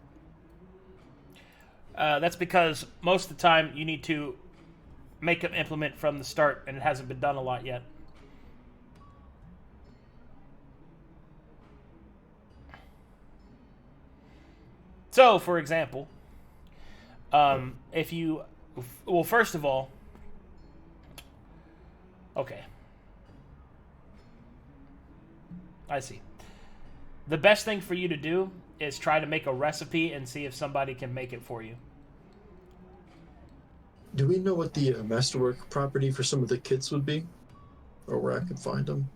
That's because most of the time you need to make an implement from the start, and it hasn't been done a lot yet. So, for example, if you... Well, first of all... Okay. I see. The best thing for you to do is try to make a recipe and see if somebody can make it for you. Do we know what the masterwork property for some of the kits would be? Or where I could find them?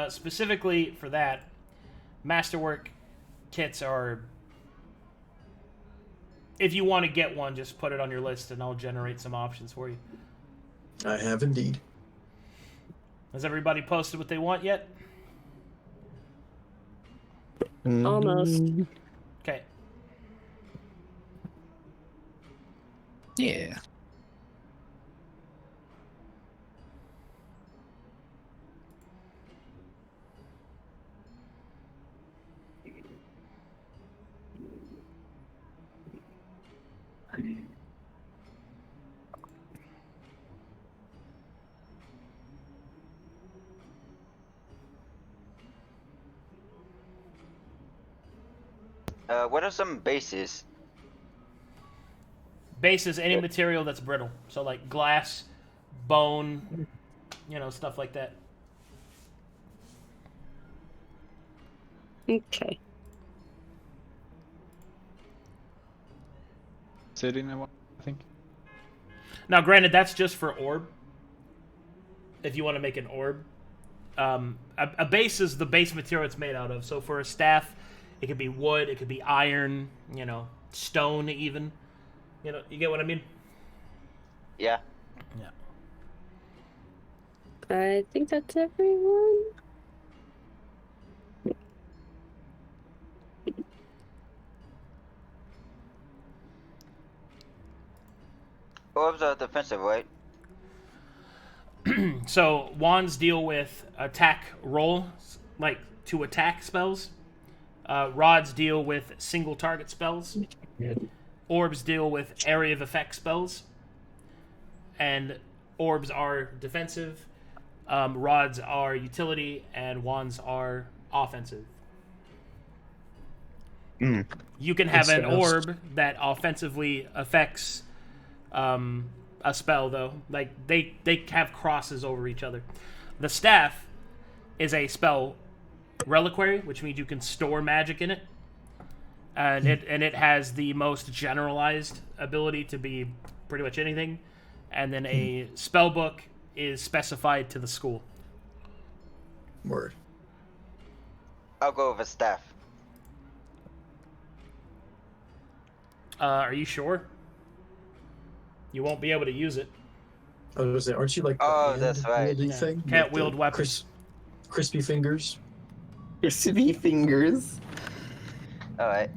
Specifically for that, masterwork kits are... If you want to get one, just put it on your list and I'll generate some options for you. I have indeed. Has everybody posted what they want yet? Almost. Okay. Yeah. What are some bases? Base is any material that's brittle. So like glass, bone, you know, stuff like that. Okay. Sitting in one, I think. Now, granted, that's just for orb. If you want to make an orb. A base is the base material it's made out of. So for a staff, it could be wood, it could be iron, you know, stone even. You know, you get what I mean? Yeah. Yeah. I think that's everyone. Orbs are defensive, right? So wands deal with attack roll, like to attack spells. Rods deal with single target spells. Orbs deal with area of effect spells. and orbs are defensive. Rods are utility, and wands are offensive. You can have an orb that offensively affects a spell, though. Like, they have crosses over each other. The staff is a spell reliquary, which means you can store magic in it. And it has the most generalized ability to be pretty much anything. And then a spell book is specified to the school. Word. I'll go with a staff. Are you sure? You won't be able to use it. I was gonna say, aren't you like Oh, the that's right. hand-wielding thing? Can't With wield the weapons. Crispy fingers. Crispy fingers. Alright,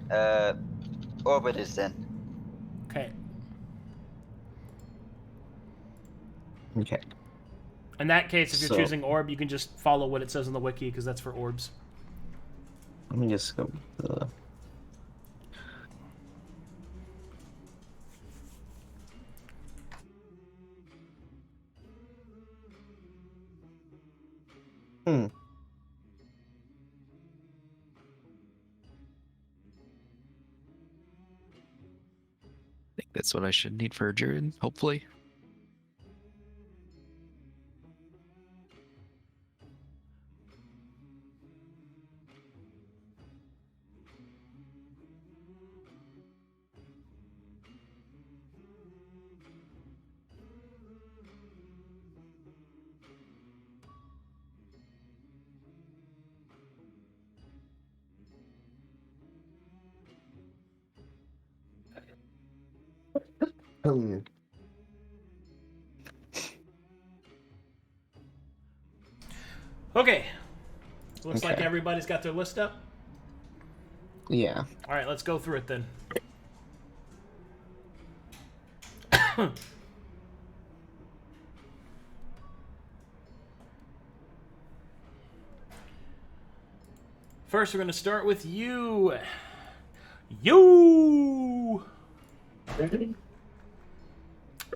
orbit is then. Okay. Okay. In that case, if you're So- choosing orb, you can just follow what it says on the wiki, because that's for orbs. Let me just go. I think that's what I should need for a druid, hopefully. Okay. Looks like Okay. everybody's got their list up. Yeah. All right, let's go through it then. First, we're going to start with you. You!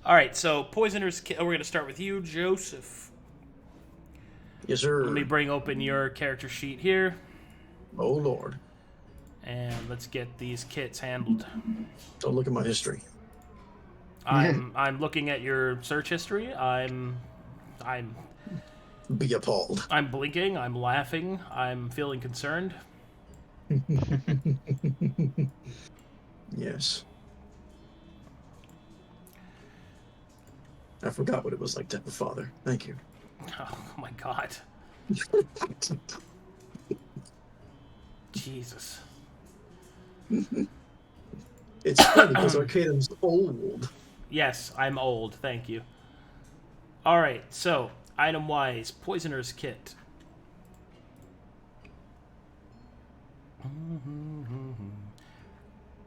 All right, so Poisoner's Kit. We're going to start with you, Joseph. Yes, sir. Let me bring open your character sheet here. Oh, Lord. And let's get these kits handled. Don't look at my history. I'm looking at your search history. I'm Be appalled. I'm blinking, I'm laughing, I'm feeling concerned. Yes. I forgot what it was like to have a father. Thank you. Oh my god. Jesus. It's funny because Arcadum's old. Yes, I'm old, thank you. Alright, so, item-wise, Poisoner's Kit.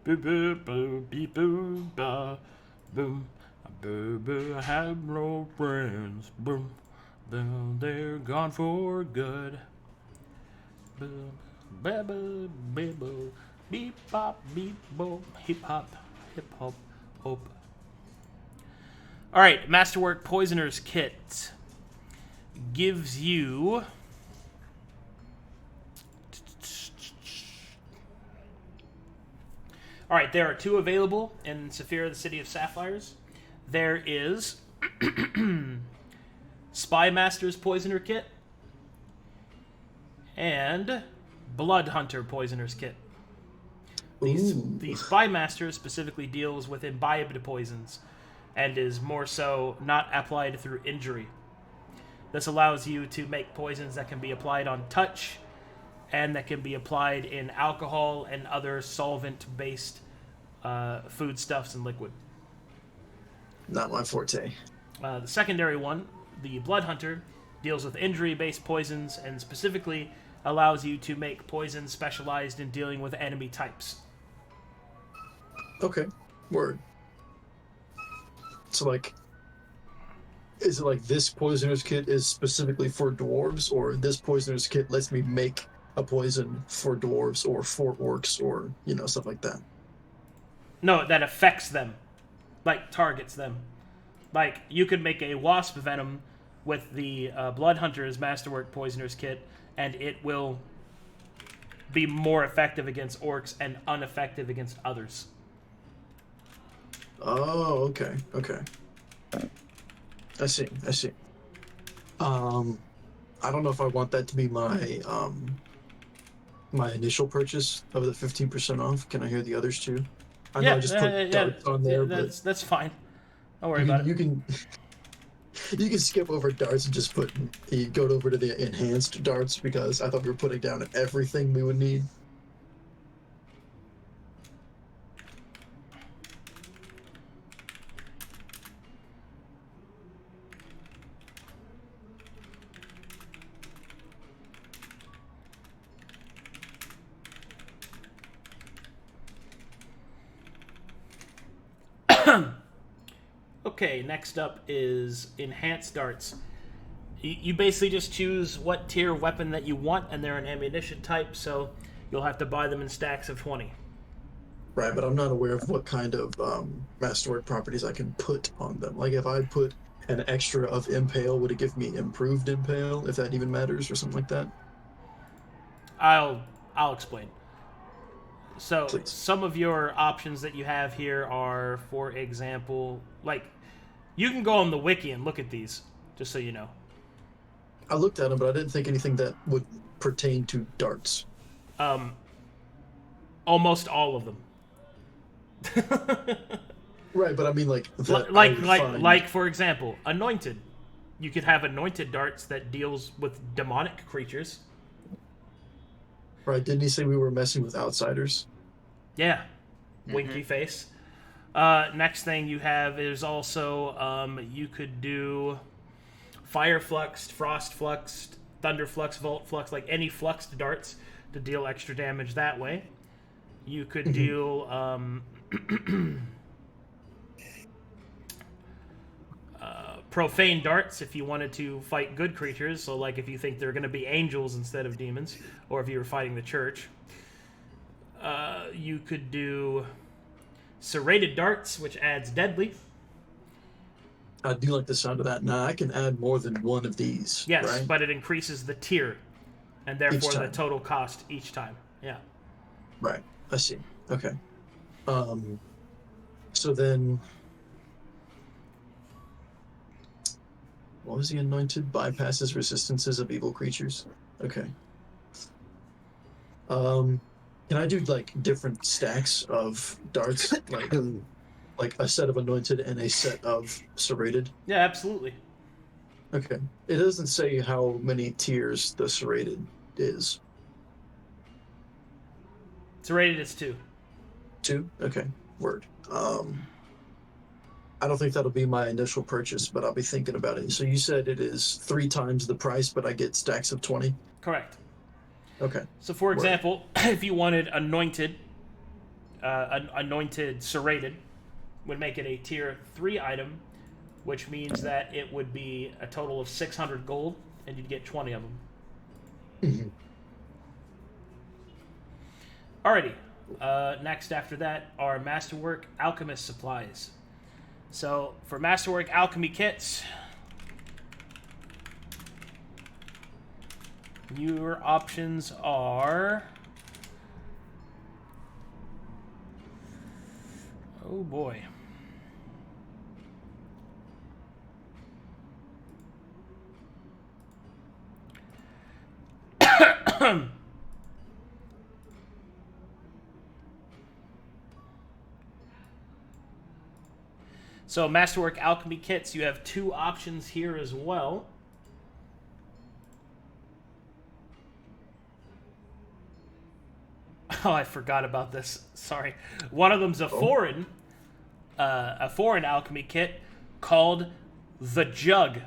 Boo boo boo beep boo ba boom. Boo boo, I have no friends. Boom. Boom, they're gone for good. Boom. Ba ba ba boo. Beep bop beep boop. Hip hop. Hip hop. Hope. Alright, Masterwork Poisoner's Kit gives you Alright, there are two available in Saphira, the City of Sapphires. There is Spy Master's Poisoner Kit and Blood Hunter Poisoner's Kit. The Spy Master specifically deals with imbibed poisons and is more so not applied through injury. This allows you to make poisons that can be applied on touch and that can be applied in alcohol and other solvent-based foodstuffs and liquid. Not my forte. The secondary one, the Blood Hunter, deals with injury-based poisons and specifically allows you to make poisons specialized in dealing with enemy types. Okay. Word. So, like, is it like this Poisoner's Kit is specifically for dwarves, or this Poisoner's Kit lets me make a poison for dwarves or for orcs or, you know, stuff like that? No, that affects them. Like, targets them. Like, you could make a wasp venom with the Blood Hunter's Masterwork Poisoner's Kit, and it will be more effective against orcs and ineffective against others. Oh, okay. I see. I don't know if I want that to be my my initial purchase of the 15% off. Can I hear the others too? I know I just put darts on there, but that's fine. Don't worry about it. You can skip over darts and just go over to the enhanced darts, because I thought we were putting down everything we would need. Okay, next up is enhanced darts. You basically just choose what tier weapon that you want, and they're an ammunition type, so you'll have to buy them in stacks of 20. Right, but I'm not aware of what kind of masterwork properties I can put on them. Like, if I put an extra of Impale, would it give me improved Impale, if that even matters, or something like that? I'll explain. So, Please. Some of your options that you have here are, for example, like, you can go on the wiki and look at these, just so you know. I looked at them, but I didn't think anything that would pertain to darts. Almost all of them. Right, but I mean, like, for example, anointed. You could have anointed darts that deals with demonic creatures. Right, didn't he say we were messing with outsiders? Yeah. Winky face. Next thing you have is also, you could do Fire Fluxed, Frost Fluxed, Thunder Flux, Volt Flux, like any fluxed darts to deal extra damage that way. You could deal profane darts if you wanted to fight good creatures, so like if you think they're going to be angels instead of demons, or if you were fighting the church. You could do serrated darts, which adds deadly. I do like the sound of that. Now, I can add more than one of these. Yes, right? but it increases the tier, and therefore the total cost each time. Yeah. Right, I see. Okay. So then, what was the anointed? Bypasses resistances of evil creatures. Okay. Can I do like different stacks of darts, like a set of anointed and a set of serrated? Yeah, absolutely. Okay. It doesn't say how many tiers the serrated is. Serrated is 2. 2? Okay. Word. I don't think that'll be my initial purchase, but I'll be thinking about it. So you said it is 3 times the price, but I get stacks of 20? Correct. Okay. So, for example, if you wanted anointed serrated, would make it a tier 3 item, which means that it would be a total of 600 gold, and you'd get 20 of them. Alrighty. Next after that are Masterwork Alchemist supplies. So, for Masterwork Alchemy kits, your options are... Oh boy. So, Masterwork Alchemy kits, you have 2 options here as well. Oh, I forgot about this. Sorry. One of them's a foreign alchemy kit called the Jug.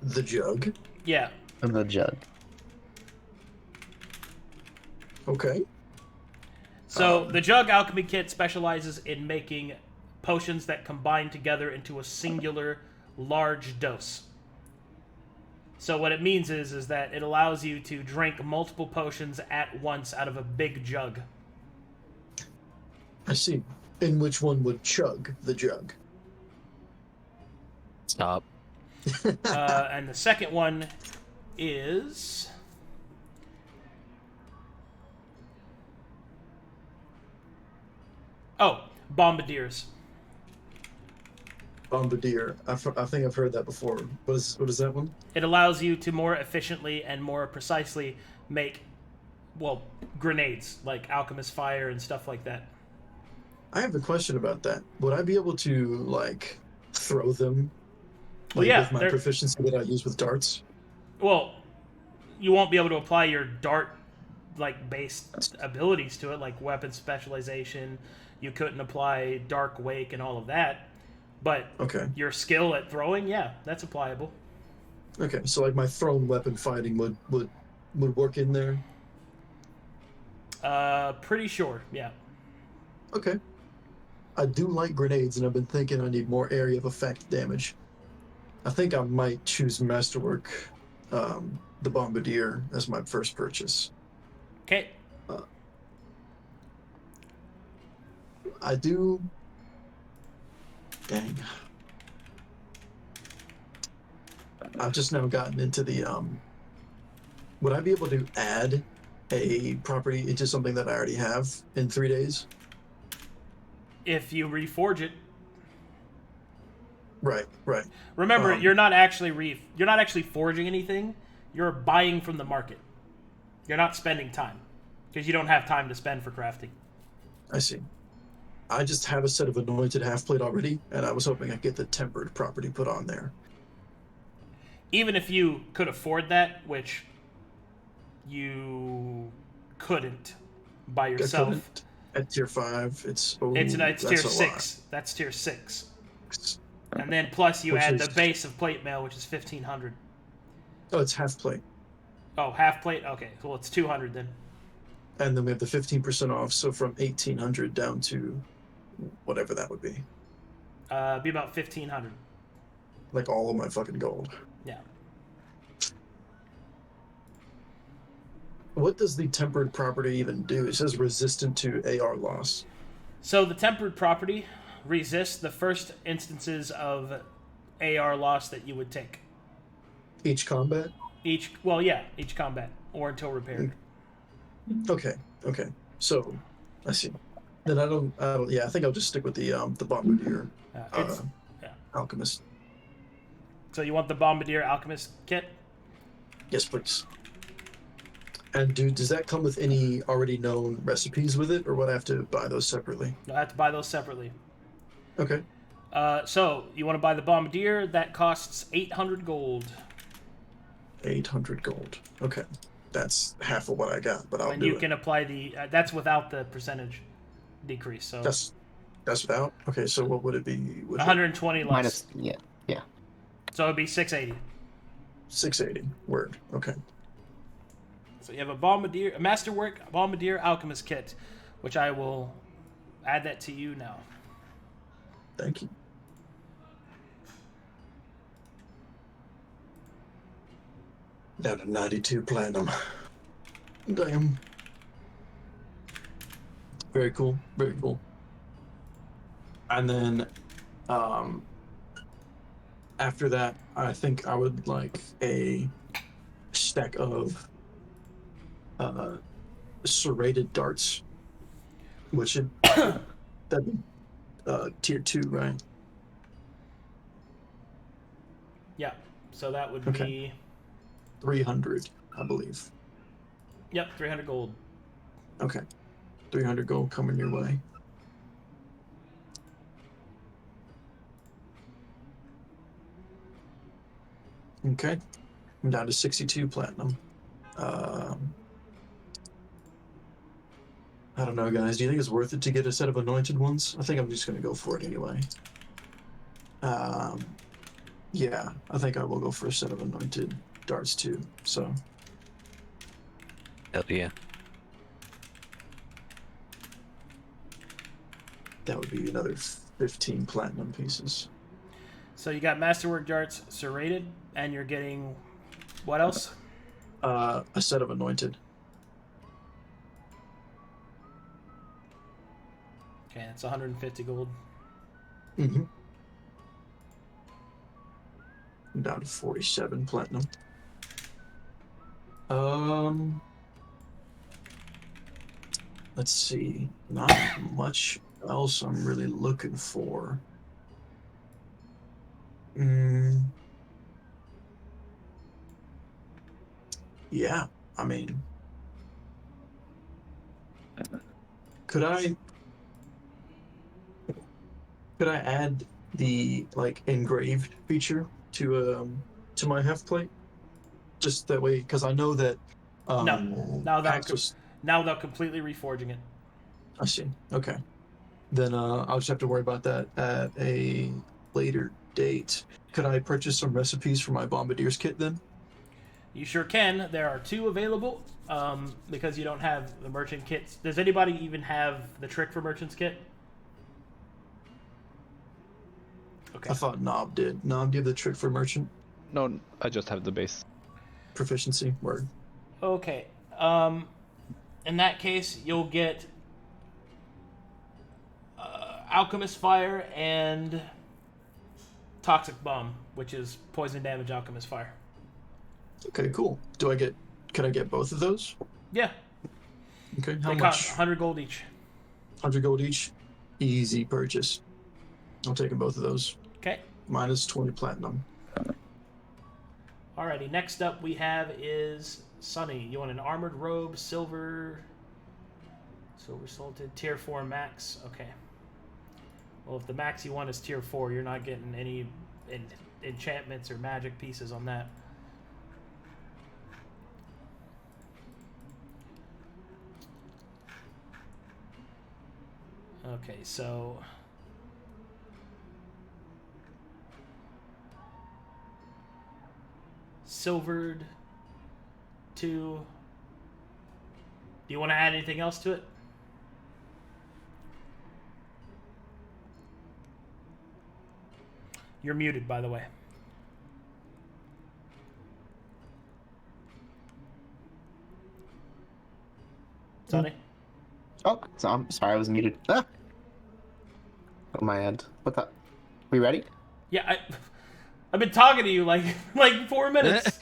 The Jug? Yeah. The Jug. Okay. So, the Jug alchemy kit specializes in making potions that combine together into a singular large dose. So what it means is that it allows you to drink multiple potions at once out of a big jug. I see. And which one would chug the jug? Stop. And the second one is... Oh, Bombardiers. Bombardier. I think I've heard that before. What is that one? It allows you to more efficiently and more precisely make, well, grenades, like alchemist fire and stuff like that. I have a question about that. Would I be able to, like, throw them Well, yeah, with my proficiency that I use with darts? Well, you won't be able to apply your dart like based abilities to it, like weapon specialization. You couldn't apply Dark Wake and all of that. But okay, your skill at throwing, yeah, that's applicable. Okay, so like my thrown weapon fighting would work in there? Pretty sure, yeah. Okay. I do like grenades, and I've been thinking I need more area of effect damage. I think I might choose Masterwork, the Bombardier, as my first purchase. Okay. I do... Dang. I've just now gotten into the... Would I be able to add a property into something that I already have in 3 days? If you reforge it. Right. Remember, you're not actually forging anything. You're buying from the market. You're not spending time because you don't have time to spend for crafting. I see. I just have a set of anointed half-plate already, and I was hoping I'd get the tempered property put on there. Even if you could afford that, which you couldn't by yourself. At tier 5, it's tier 6. That's tier 6. And then plus you add the base of plate mail, which is 1,500. Oh, it's half plate. Oh, half plate? Okay, well, it's 200 then. And then we have the 15% off, so from 1,800 down to whatever that would be. Be about 1,500. Like all of my fucking gold. Yeah. What does the tempered property even do? It says resistant to AR loss. So the tempered property resists the first instances of AR loss that you would take. Each combat? Each combat, or until repaired. Okay. So, I see. Then I don't. I think I'll just stick with the Bombardier Alchemist. So you want the Bombardier Alchemist kit? Yes, please. And does that come with any already known recipes with it, or would I have to buy those separately? I have to buy those separately. Okay. So you want to buy the Bombardier? That costs 800 gold. 800 gold. Okay. That's half of what I got, but I'll do it. And you can apply the... that's without the percentage decrease, so... That's without? Okay, so what would it be? 120 less. Minus, yeah. So it'd be 680. 680. Word. Okay. So you have a Masterwork Bombardier Alchemist kit, which I will add that to you now. Thank you. Down to 92 platinum. Damn. Very cool. And then, after that, I think I would like a stack of serrated darts, which that'd be tier 2, right? Yeah. So that would be 300, I believe. Yep, 300 gold. Okay. 300 gold coming your way. Okay. I'm down to 62 platinum. I don't know, guys. Do you think it's worth it to get a set of anointed ones? I think I'm just going to go for it anyway. Yeah, I think I will go for a set of anointed darts too. So. Hell yeah. That would be another 15 platinum pieces. So you got Masterwork darts serrated, and you're getting what else? A set of anointed. Okay, that's 150 gold. Mm-hmm. I'm down to 47 platinum. Let's see. Not much else I'm really looking for. Yeah, I mean, could I add the like engraved feature to my heft plate? Just that way, because I know that No. Now they're completely reforging it. I see. Okay. Then I'll just have to worry about that at a later date. Could I purchase some recipes for my Bombardier's kit then? You sure can. There are 2 available because you don't have the merchant kits. Does anybody even have the trick for merchant's kit? Okay. I thought Nob did. Nob, do you have the trick for merchant? No, I just have the base. Proficiency, word. Okay. In that case, you'll get Alchemist Fire and Toxic Bomb, which is poison damage Alchemist Fire. Okay, cool. Can I get both of those? Yeah. Okay, how They much? cost 100 gold each. 100 gold each? Easy purchase. I'm taking both of those. Okay. Minus 20 platinum. Alrighty, next up we have is Sonny. You want an armored robe, silver salted, tier 4 max. Okay. Well, if the max you want is tier 4, you're not getting any enchantments or magic pieces on that. Okay, so silvered 2. Do you want to add anything else to it? You're muted, by the way. Sonny? Oh, so I'm sorry, I was muted. Ah! On my end. What the? We ready? Yeah, I've been talking to you like 4 minutes.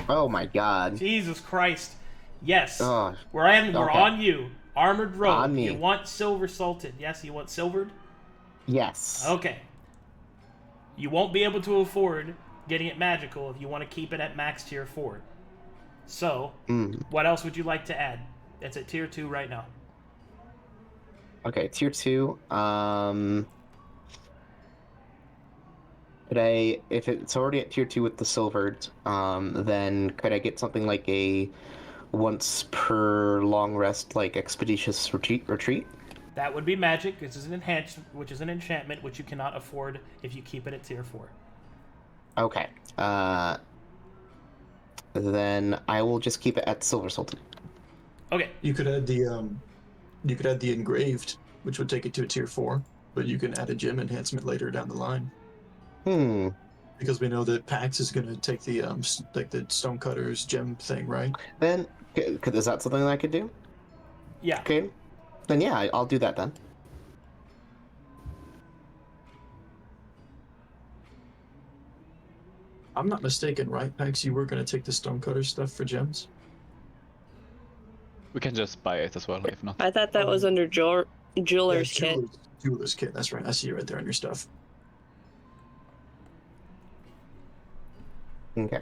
Oh my god. Jesus Christ. Yes. Oh, We're on you. Armored robe. On me. You want silver salted. Yes, you want silvered? yes. Okay. You won't be able to afford getting it magical if you want to keep it at max tier 4. So, what else would you like to add? It's at tier 2 right now. Okay, tier 2. Could I, if it's already at tier 2 with the silvered, then could I get something like a once per long rest, like expeditious retreat? That would be magic. This is an enchantment, which you cannot afford if you keep it at tier 4. Okay. Then I will just keep it at silver salted. Okay. You could add the engraved, which would take it to a tier 4, but you can add a gem enhancement later down the line. Because we know that Pax is going to take the the Stonecutter's gem thing, right? Then, is that something I could do? Yeah. Okay. Then yeah, I'll do that then. I'm not mistaken, right, Pax? You were going to take the Stonecutter stuff for gems? We can just buy it as well, if not. I thought that was under jeweler's kit. Jeweler's kit, that's right. I see it right there on your stuff. Okay.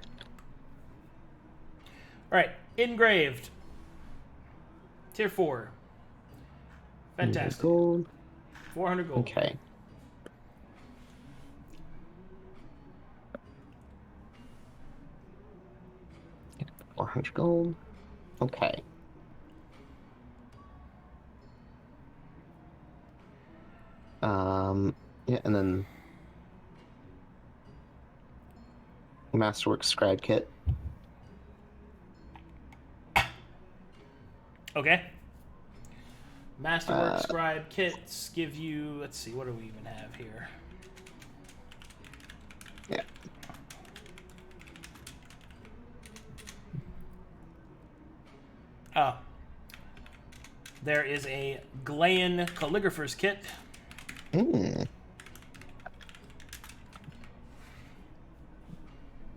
Alright. Engraved. Tier 4. Fantastic. Gold. 400 gold. Okay. $400 gold. Okay. Yeah, and then Masterwork Scribe Kit. Okay. Masterwork Scribe Kits give you, let's see, what do we even have here? Yeah. Oh. There is a Galean Calligrapher's Kit.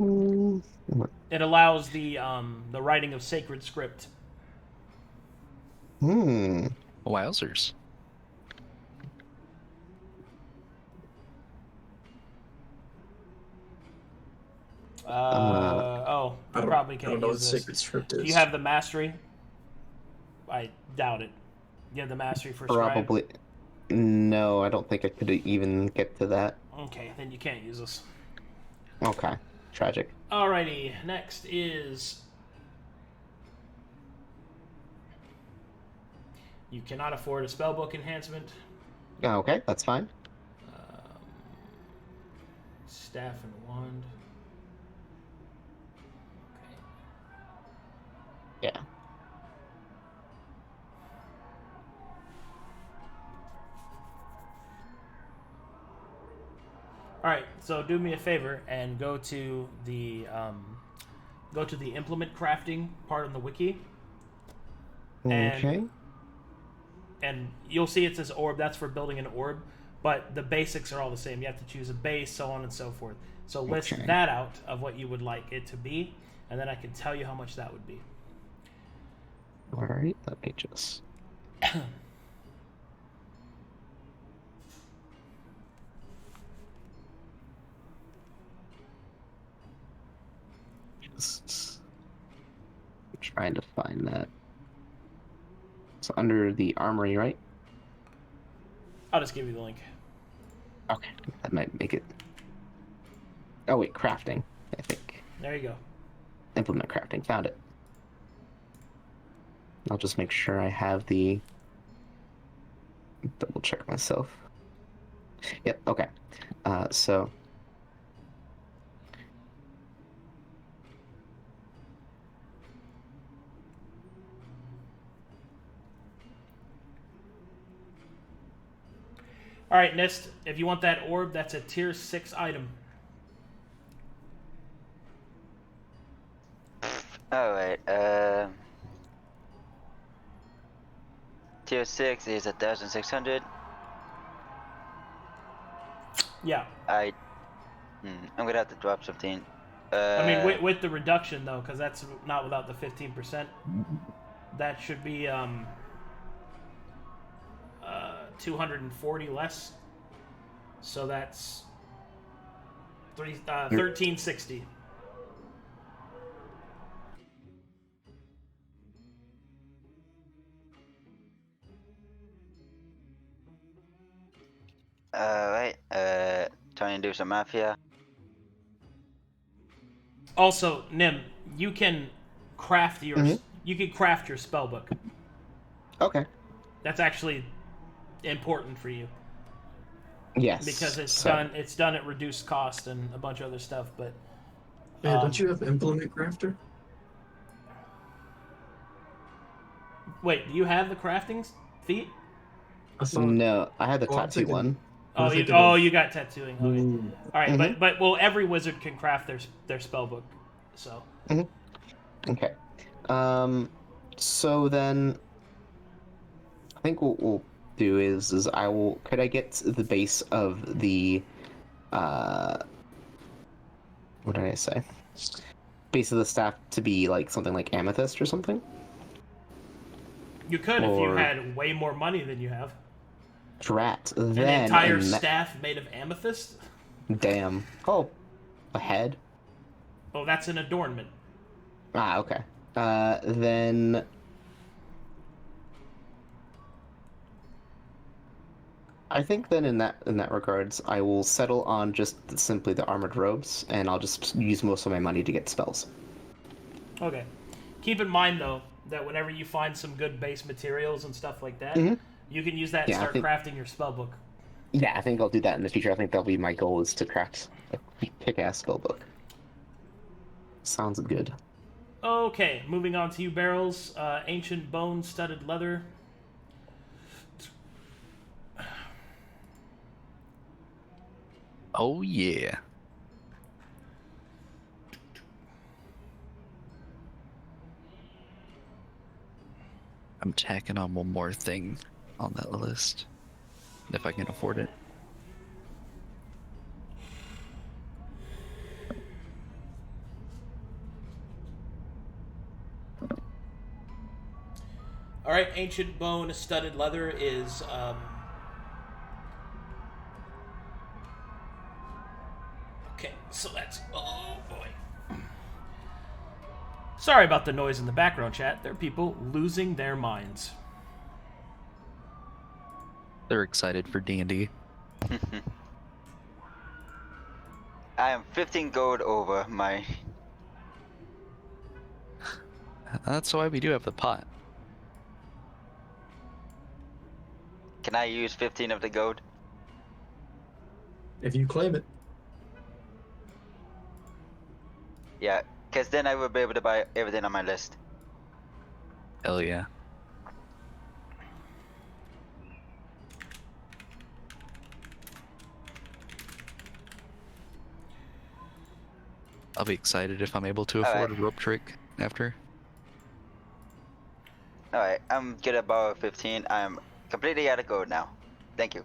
It allows the writing of sacred script. Wowzers. You probably I can't don't know what use this. sacred script is. Do you have the mastery? I doubt it. You have the mastery for scribe? Probably. No, I don't think I could even get to that. Okay, then you can't use this. Okay, tragic. Alrighty, next is... You cannot afford a spellbook enhancement. Okay, that's fine. Staff and wand. Yeah. Alright, so do me a favor and go to the implement crafting part on the wiki. Okay. And you'll see it says orb. That's for building an orb. But the basics are all the same. You have to choose a base, so on and so forth. So list that out of what you would like it to be, and then I can tell you how much that would be. Alright, let me just... just trying to find that. It's under the armory, right? I'll just give you the link. Okay, that might make it... Oh wait, crafting, I think. There you go. Implement crafting, found it. I'll just make sure I have the... Double check myself. Yep, okay. So... Alright, Nist, if you want that orb, that's a tier 6 item. Alright, tier 6 is 1,600. Yeah. I'm gonna have to drop something. I mean, with the reduction, though, because that's not without the 15%. That should be 240 less. So that's 1360. Alright, trying to do some mafia. Also, Nim, you can craft your you can craft your spellbook. Okay. That's actually important for you. Yes. Because it's done at reduced cost and a bunch of other stuff, but Yeah, don't you have implement crafter? wait, do you have the crafting feat? I thought, No, I had the Oh, I'm tattoo thinking- one. Oh, you got tattooing. Okay. All right, but well, every wizard can craft their spellbook. So. Okay. So then, I think what we'll do is could I get the base of the what did I say? Base of the staff to be like something like amethyst or something? You could if you had way more money than you have. Drat. An entire staff made of amethyst? Damn. Oh, a head? Oh, that's an adornment. Ah, okay. Then... I think then in that regards, I will settle on just simply the armored robes, and I'll just use most of my money to get spells. Okay. Keep in mind, though, that whenever you find some good base materials and stuff like that, you can use that and start crafting your spellbook. Yeah, I think I'll do that in the future. I think that'll be my goal, is to craft a kick-ass spellbook. Sounds good. Okay, moving on to you, barrels. Ancient bone studded leather. Oh yeah. I'm tacking on one more thing on that list, if I can afford it. right, ancient bone studded leather is okay, so that's oh boy. Sorry about the noise in the background, chat. There are people losing their minds. They're excited for D&D. I am 15 gold over my. That's why we do have the pot. Can I use 15 of the gold? If you claim it. Yeah, because then I will be able to buy everything on my list. Hell yeah. I'll be excited if I'm able to afford a rope trick after. Alright, I'm good at borrow 15. I'm completely out of gold now. Thank you.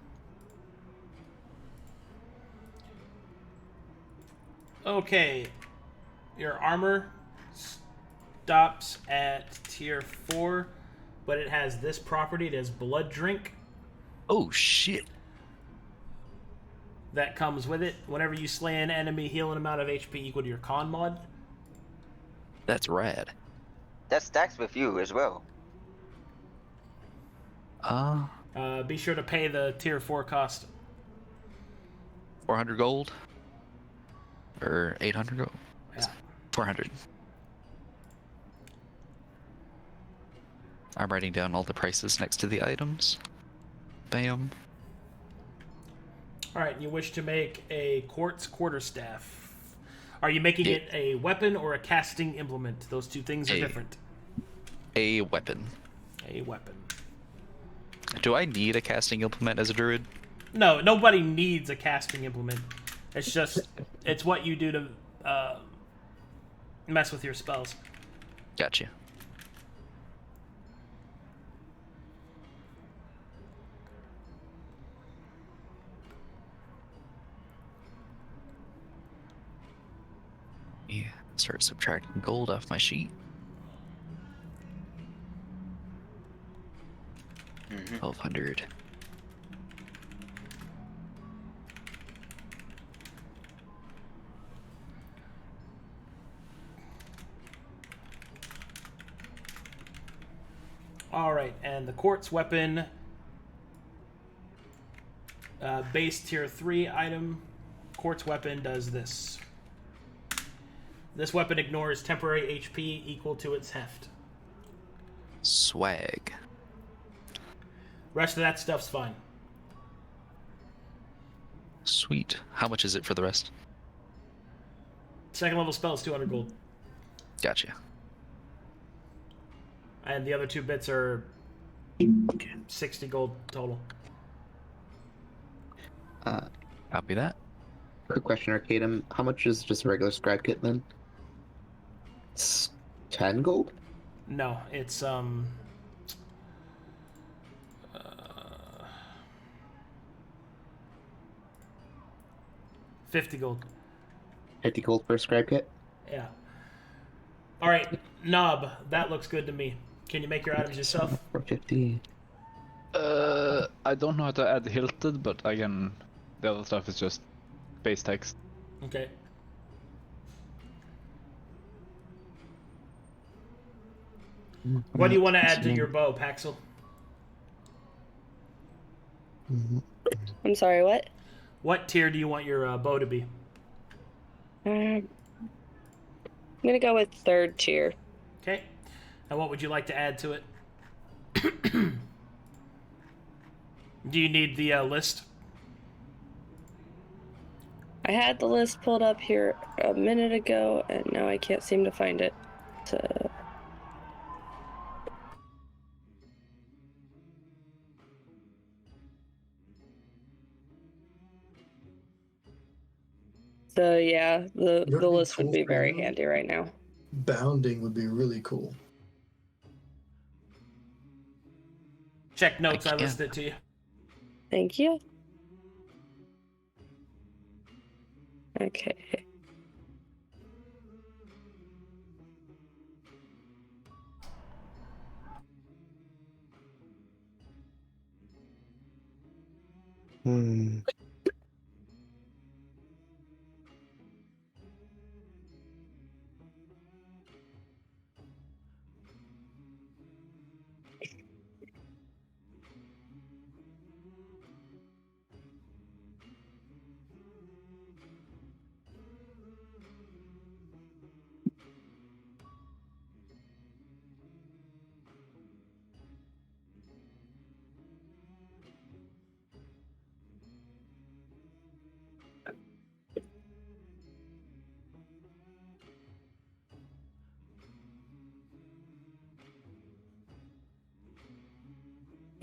Okay, your armor stops at tier 4, but it has this property. It has blood drink. Oh shit. That comes with it. Whenever you slay an enemy, heal an amount of HP equal to your con mod. That's rad. That stacks with you as well. Be sure to pay the tier 4 cost. 400 gold? Or 800 gold? Yeah. 400. I'm writing down all the prices next to the items. Bam. Alright, you wish to make a quartz quarterstaff. Are you making it a weapon or a casting implement? Those two things are different. A weapon. A weapon. Do I need a casting implement as a druid? No, nobody needs a casting implement. It's just, it's what you do to mess with your spells. Gotcha. Yeah, start subtracting gold off my sheet. 1200. Alright, and the quartz weapon, base tier 3 item, quartz weapon does this. This weapon ignores temporary HP equal to its heft. Swag. Rest of that stuff's fine. Sweet. How much is it for the rest? Second level spell is 200 gold. Gotcha. And the other two bits are 60 gold total. Copy that. Quick question, Arcadum. How much is just a regular scribe kit then? It's 10 gold? No, it's 50 gold. 50 gold for a scribe kit? Yeah. Alright, Nob, that looks good to me. Can you make your items yourself? 450. I don't know how to add hilted, but I can. The other stuff is just base text. Okay. What do you want to add to your bow, Paxil? I'm sorry, what? What tier do you want your bow to be? I'm gonna go with 3rd tier. Okay. And what would you like to add to it? Do you need the list? I had the list pulled up here a minute ago, and now I can't seem to find it. So yeah, the list would be very handy right now. Bounding would be really cool. Check notes, I listed it to you. Thank you. Okay. Hmm.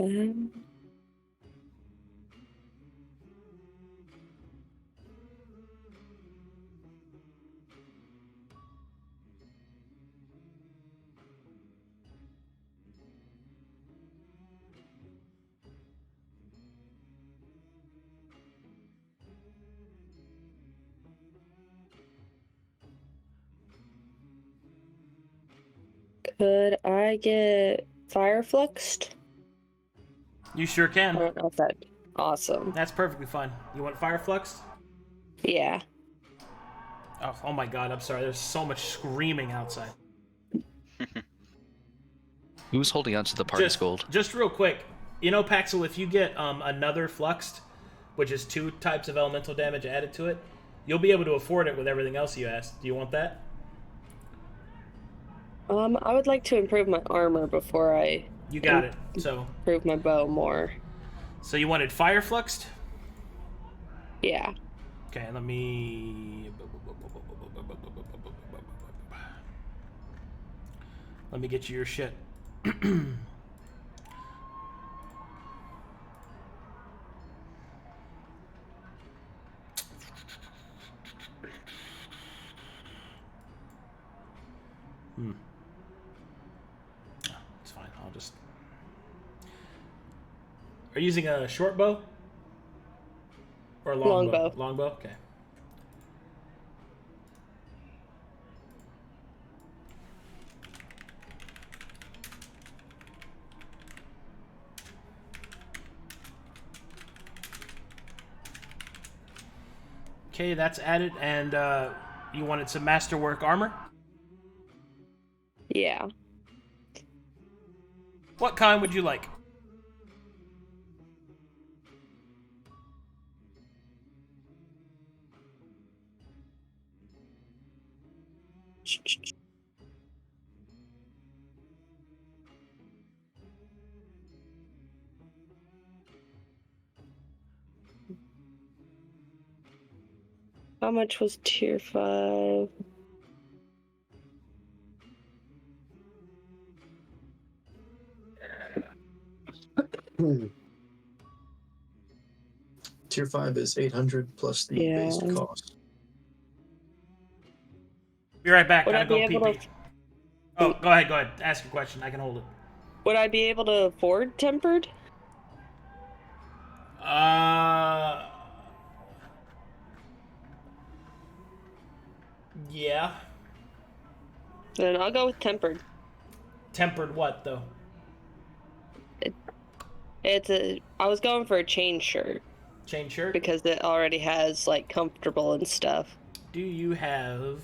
Um, Could I get fire fluxed? You sure I can. don't know if that. Awesome. That's perfectly fine. You want fire fluxed? Yeah. Oh my god, I'm sorry. There's so much screaming outside. Who's holding on to the party's gold? Just real quick. You know, Paxil, if you get another fluxed, which is 2 types of elemental damage added to it, you'll be able to afford it with everything else you asked. Do you want that? I would like to improve my armor before I You got it. So improve my bow more. So you wanted fire fluxed? Yeah. Okay, let me get you your shit. It's fine. I'll just. Are you using a short bow? Or a long bow? Long bow? Okay. Okay, that's added, and you wanted some masterwork armor? Yeah. What kind would you like? How much was tier 5? Tier 5 is 800 plus the base cost. Be right back. Would Gotta I be go able pee-pee. to... Oh, go ahead. Ask your question. I can hold it. Would I be able to afford tempered? Yeah. Then I'll go with tempered. Tempered what, though? I was going for a chain shirt. Chain shirt? Because it already has, like, comfortable and stuff. Do you have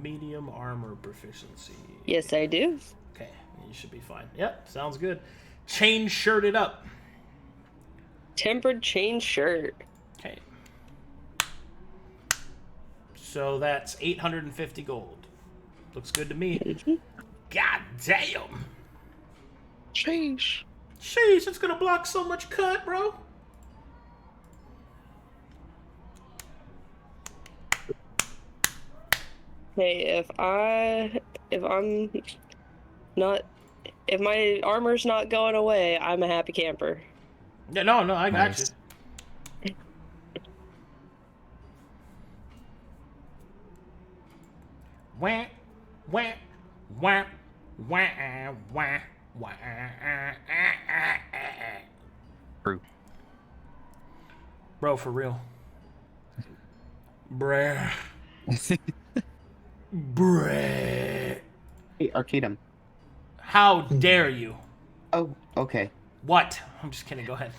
medium armor proficiency? Yes, I do. Okay, you should be fine. Yep, sounds good. Chain shirted up. Tempered chain shirt. Okay. So that's 850 gold. Looks good to me. God damn. Sheesh. Sheesh, it's gonna block so much cut, bro. Hey, if my armor's not going away, I'm a happy camper. Yeah, no, I got Nice. you. Wah, wah, wah, wah, wah, wah, True. Bro, for real. Bruh. Bruh. Hey, Arcadum. How dare you? Oh, okay. What? I'm just kidding. Go ahead.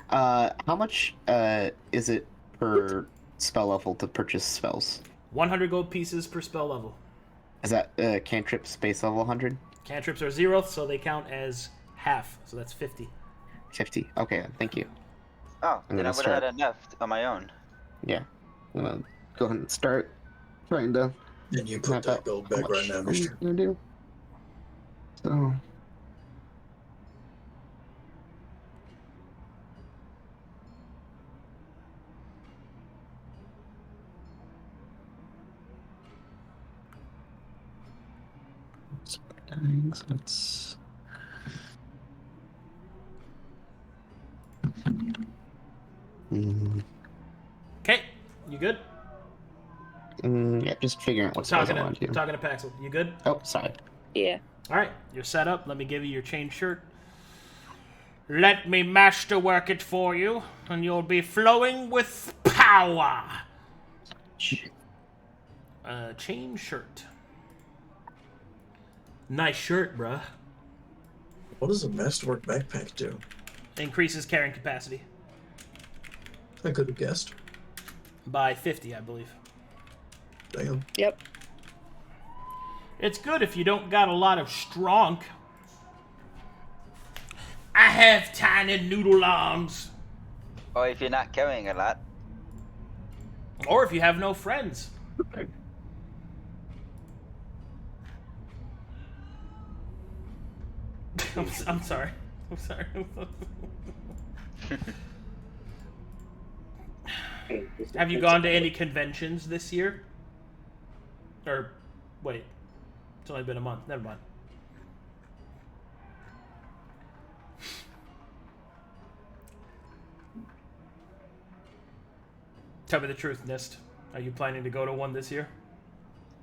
How much is it per spell level to purchase spells? 100 gold pieces per spell level. Is that cantrip space level 100? Cantrips are 0, so they count as half, so that's 50. 50. Okay, thank you. Oh, then I would have had enough on my own. Yeah. I'm gonna go ahead and start trying to And you put that gold back right now, mister. I'm gonna do. So. Let's. Okay, you good? Yeah, just figuring out what's going on here. Talking to Paxil. You good? Oh, sorry. Yeah. All right, you're set up. Let me give you your chain shirt. Let me masterwork it for you, and you'll be flowing with power. Chain shirt. Nice shirt, bruh. What does a masterwork backpack do? Increases carrying capacity I could have guessed. by 50, I believe. Damn. Yep. It's good if you don't got a lot of strong. I have tiny noodle arms. Or if you're not carrying a lot. Or if you have no friends. I'm sorry. I'm sorry. Have you gone to any conventions this year? Or, wait. It's only been a month. Never mind. Tell me the truth, Nist. Are you planning to go to one this year?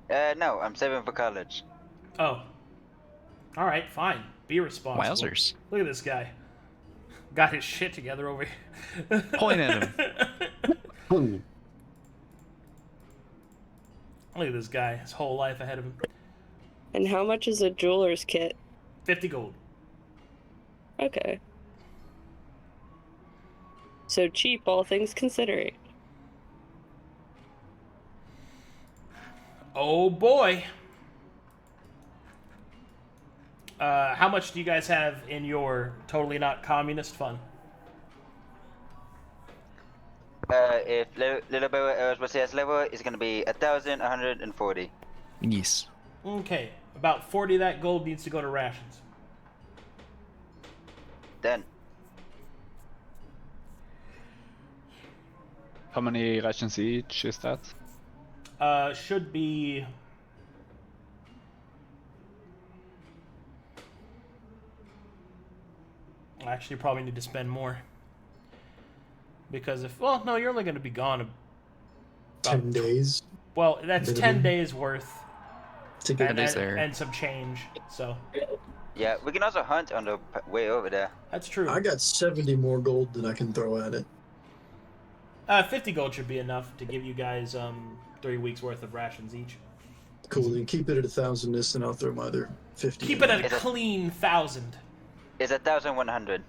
No, I'm saving for college. Oh. Alright, fine. Be responsible. Wowzers. Look at this guy. Got his shit together over here. Point at him. Look at this guy. His whole life ahead of him. And how much is a jeweler's kit? 50 gold. Okay. So cheap, all things considering. Oh boy. How much do you guys have in your totally not communist fund? If Lilbarrel was his level, it's gonna be 1,140. Yes. Okay. About 40 of that gold needs to go to rations. Done. How many rations each is that? Should be... Actually, you probably need to spend more. Because if... Well, no, you're only going to be gone about 10 days. Well, that's 10 days worth. To get And some change, so... Yeah, we can also hunt on the way over there. That's true. I got 70 more gold than I can throw at it. 50 gold should be enough to give you guys 3 weeks worth of rations each. Cool, then keep it at 1,000-ness and I'll throw my other 50. Keep it at a clean 1,000. It's 1,100.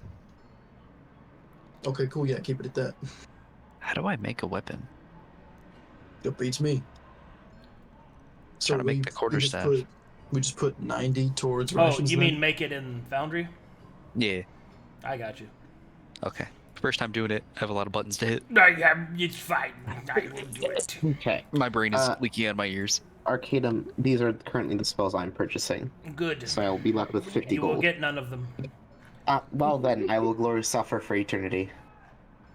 Okay, cool, yeah, keep it at that. How do I make a weapon? It beats me. So Trying to make the quarter staff. We just put 90 towards Oh, rations. you then? mean make it in Foundry? Yeah. I got you. Okay. First time doing it. I have a lot of buttons to hit. It's fine. I will do it. Okay. My brain is leaking out of my ears. Arcadum, these are currently the spells I'm purchasing. Good. So I will be left with 50 You gold. will get none of them. Well then, I will glory suffer for eternity.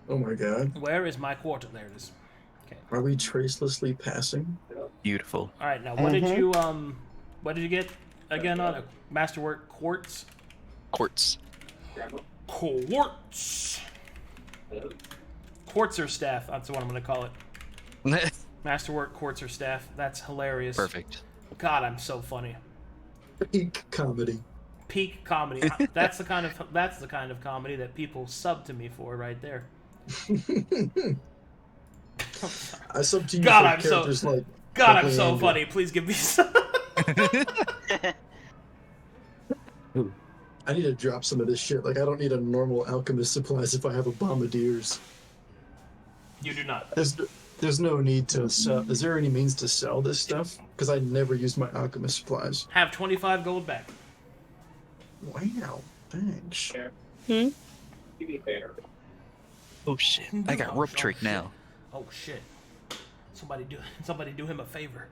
Oh my god. Where is my quarter? There it is. Okay. Are we tracelessly passing? Beautiful. All right. Now, what did you get again on a masterwork quartz? Quartz. Quartz. Quartzer staff. That's what I'm going to call it. Masterwork quartzer staff. That's hilarious. Perfect. God, I'm so funny. Peak comedy. Peak comedy. That's the kind of comedy that people sub to me for right there. I sub to you God, for I'm characters so like God, I'm Buckley so and funny. Please give me some. I need to drop some of this shit. Like, I don't need a normal alchemist supplies if I have a bombardiers. You do not. There's no need to sell. Is there any means to sell this stuff? Because I never use my alchemist supplies. Have 25 gold back. Wow, thanks. Hmm? To be fair. Oh shit! I got rope trick shit. now. Oh shit! Somebody do him a favor.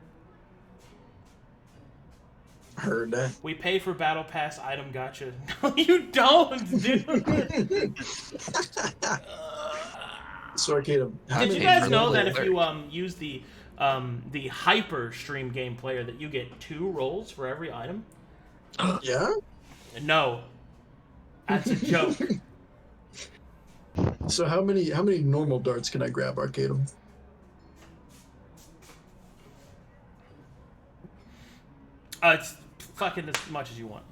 Heard that. We pay for battle pass item gotcha. No, you don't, dude. So Arcadum, Did you guys know that if you use the hyper stream game player that you get 2 rolls for every item? Yeah. No, that's a joke. So how many normal darts can I grab, Arcadum? It's fucking as much as you want.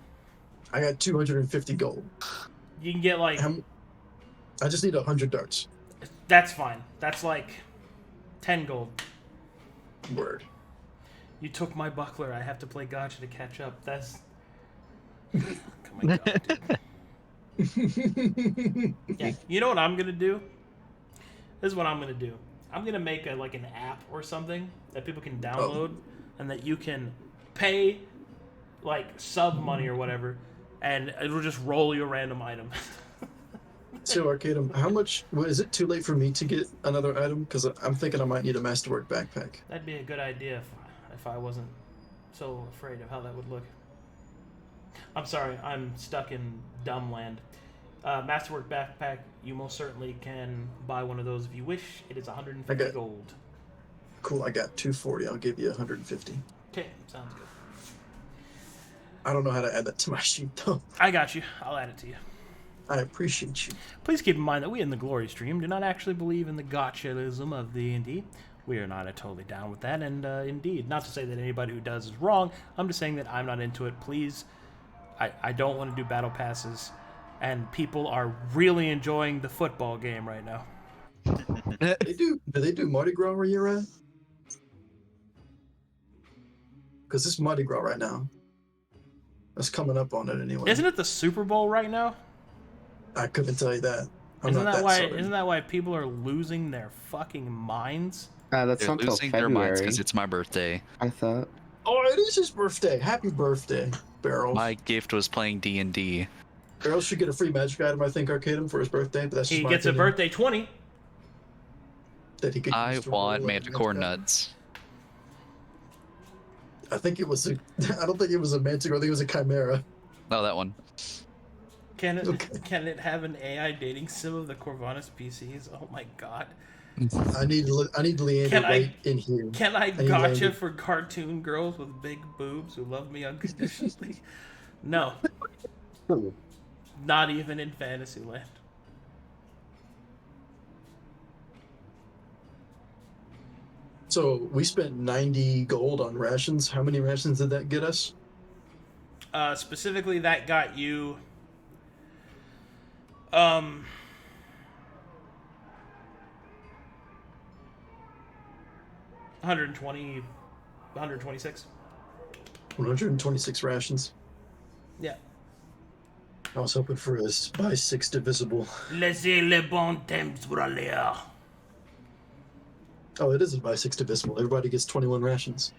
I got 250 gold. You can get like. I just need 100 darts. That's fine. That's like 10 gold. Word. You took my buckler. I have to play gotcha to catch up. That's. Oh my god, dude. Yeah. You know what I'm gonna do? This is what I'm gonna do. I'm gonna make an app or something that people can download, and that you can pay like sub money or whatever, and it'll just roll you a random item. So Arcadum, how much? Is it too late for me to get another item? Because I'm thinking I might need a masterwork backpack. That'd be a good idea if I wasn't so afraid of how that would look. I'm sorry, I'm stuck in dumb land. Masterwork backpack, you most certainly can buy one of those if you wish. It is 150 gold. Cool, I got 240. I'll give you 150. Okay, sounds good. I don't know how to add that to my sheet, though. I got you. I'll add it to you. I appreciate you. Please keep in mind that we in the Glory Stream do not actually believe in the gotchalism of D&D. We are not totally down with that, and indeed, not to say that anybody who does is wrong. I'm just saying that I'm not into it. Please, I don't want to do battle passes, and people are really enjoying the football game right now. Do they do Mardi Gras where you're at? Because it's Mardi Gras right now. That's coming up on it anyway. Isn't it the Super Bowl right now? I couldn't tell you that. Isn't that why people are losing their fucking minds? That's They're not till losing their minds February. because it's my birthday. I thought. Oh, it is his birthday. Happy birthday, Beryl. My gift was playing D&D. Beryl should get a free magic item, I think, Arcadum, for his birthday. But that's just He my gets a opinion. birthday 20. That he could I use to want roll a Manticore magic item. nuts. I think it was a. I don't think it was a Manticore. I think it was a Chimera. Oh, that one. Can it have an AI dating sim of the Corvinus PCs? Oh my god. I need Leander right in here. Can I need gotcha Leander. for cartoon girls with big boobs who love me unconditionally? No. Not even in Fantasyland. So we spent 90 gold on rations. How many rations did that get us? Specifically, that got you. 126. 126 rations. Yeah. I was hoping for a by 6 divisible. Laissez les bons temps brûler. Oh, it isn't by 6 divisible. Everybody gets 21 rations.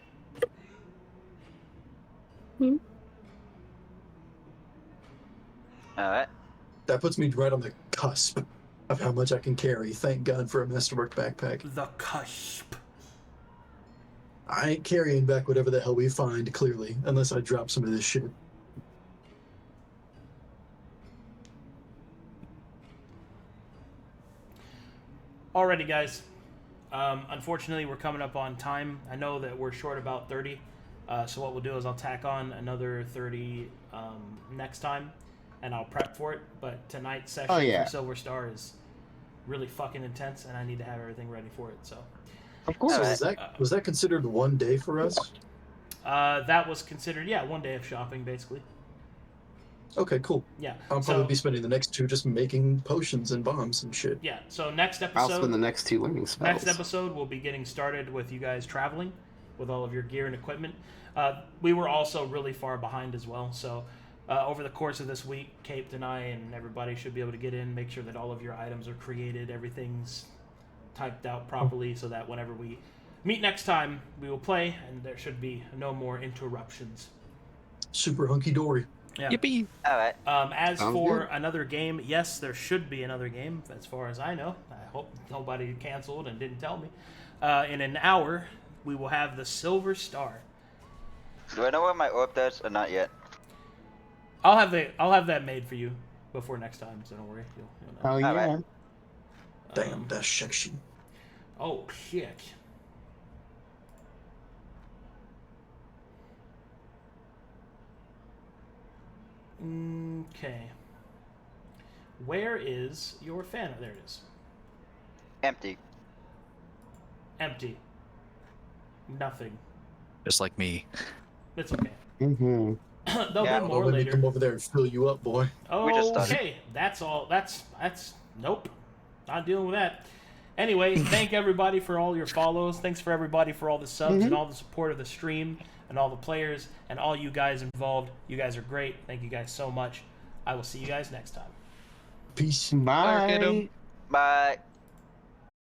Alright. That puts me right on the cusp of how much I can carry. Thank God for a masterwork backpack. The cusp. I ain't carrying back whatever the hell we find, clearly, unless I drop some of this shit. Alrighty, guys. Unfortunately, we're coming up on time. I know that we're short about 30. So what we'll do is I'll tack on another 30 next time, and I'll prep for it. But tonight's session for Silver Star is really fucking intense, and I need to have everything ready for it. So, Of course. So was that considered one day for us? that was considered, 1 day of shopping, basically. Okay, cool. Yeah. I'll probably be spending the next 2 just making potions and bombs and shit. Yeah. So next episode. I'll spend the next 2 learning spells. Next episode, we'll be getting started with you guys traveling with all of your gear and equipment. We were also really far behind as well, so over the course of this week, Cape and I and everybody should be able to get in, make sure that all of your items are created, everything's typed out properly, so that whenever we meet next time, we will play, and there should be no more interruptions. Super hunky-dory. Yeah. Yippee! Alright. As Sounds for good. another game, yes, there should be another game, as far as I know. I hope nobody canceled and didn't tell me. In an hour, we will have the Silver Star. Do I know what my orb does or not yet? I'll have that made for you before next time, so don't worry. You'll know. Oh yeah. Alright. Damn, that's sexy. Oh shit. Okay. Where is your fan? There it is. Empty. Empty. Nothing. Just like me. It's okay. Mm-hmm. There'll Yeah, be Well, more let me later. come over there and fill you up, boy. We just started. Okay, that's all. That's nope. Not dealing with that. Anyway, thank everybody for all your follows. Thanks for everybody for all the subs and all the support of the stream and all the players and all you guys involved. You guys are great. Thank you guys so much. I will see you guys next time. Peace. Bye. Arcadum. Bye.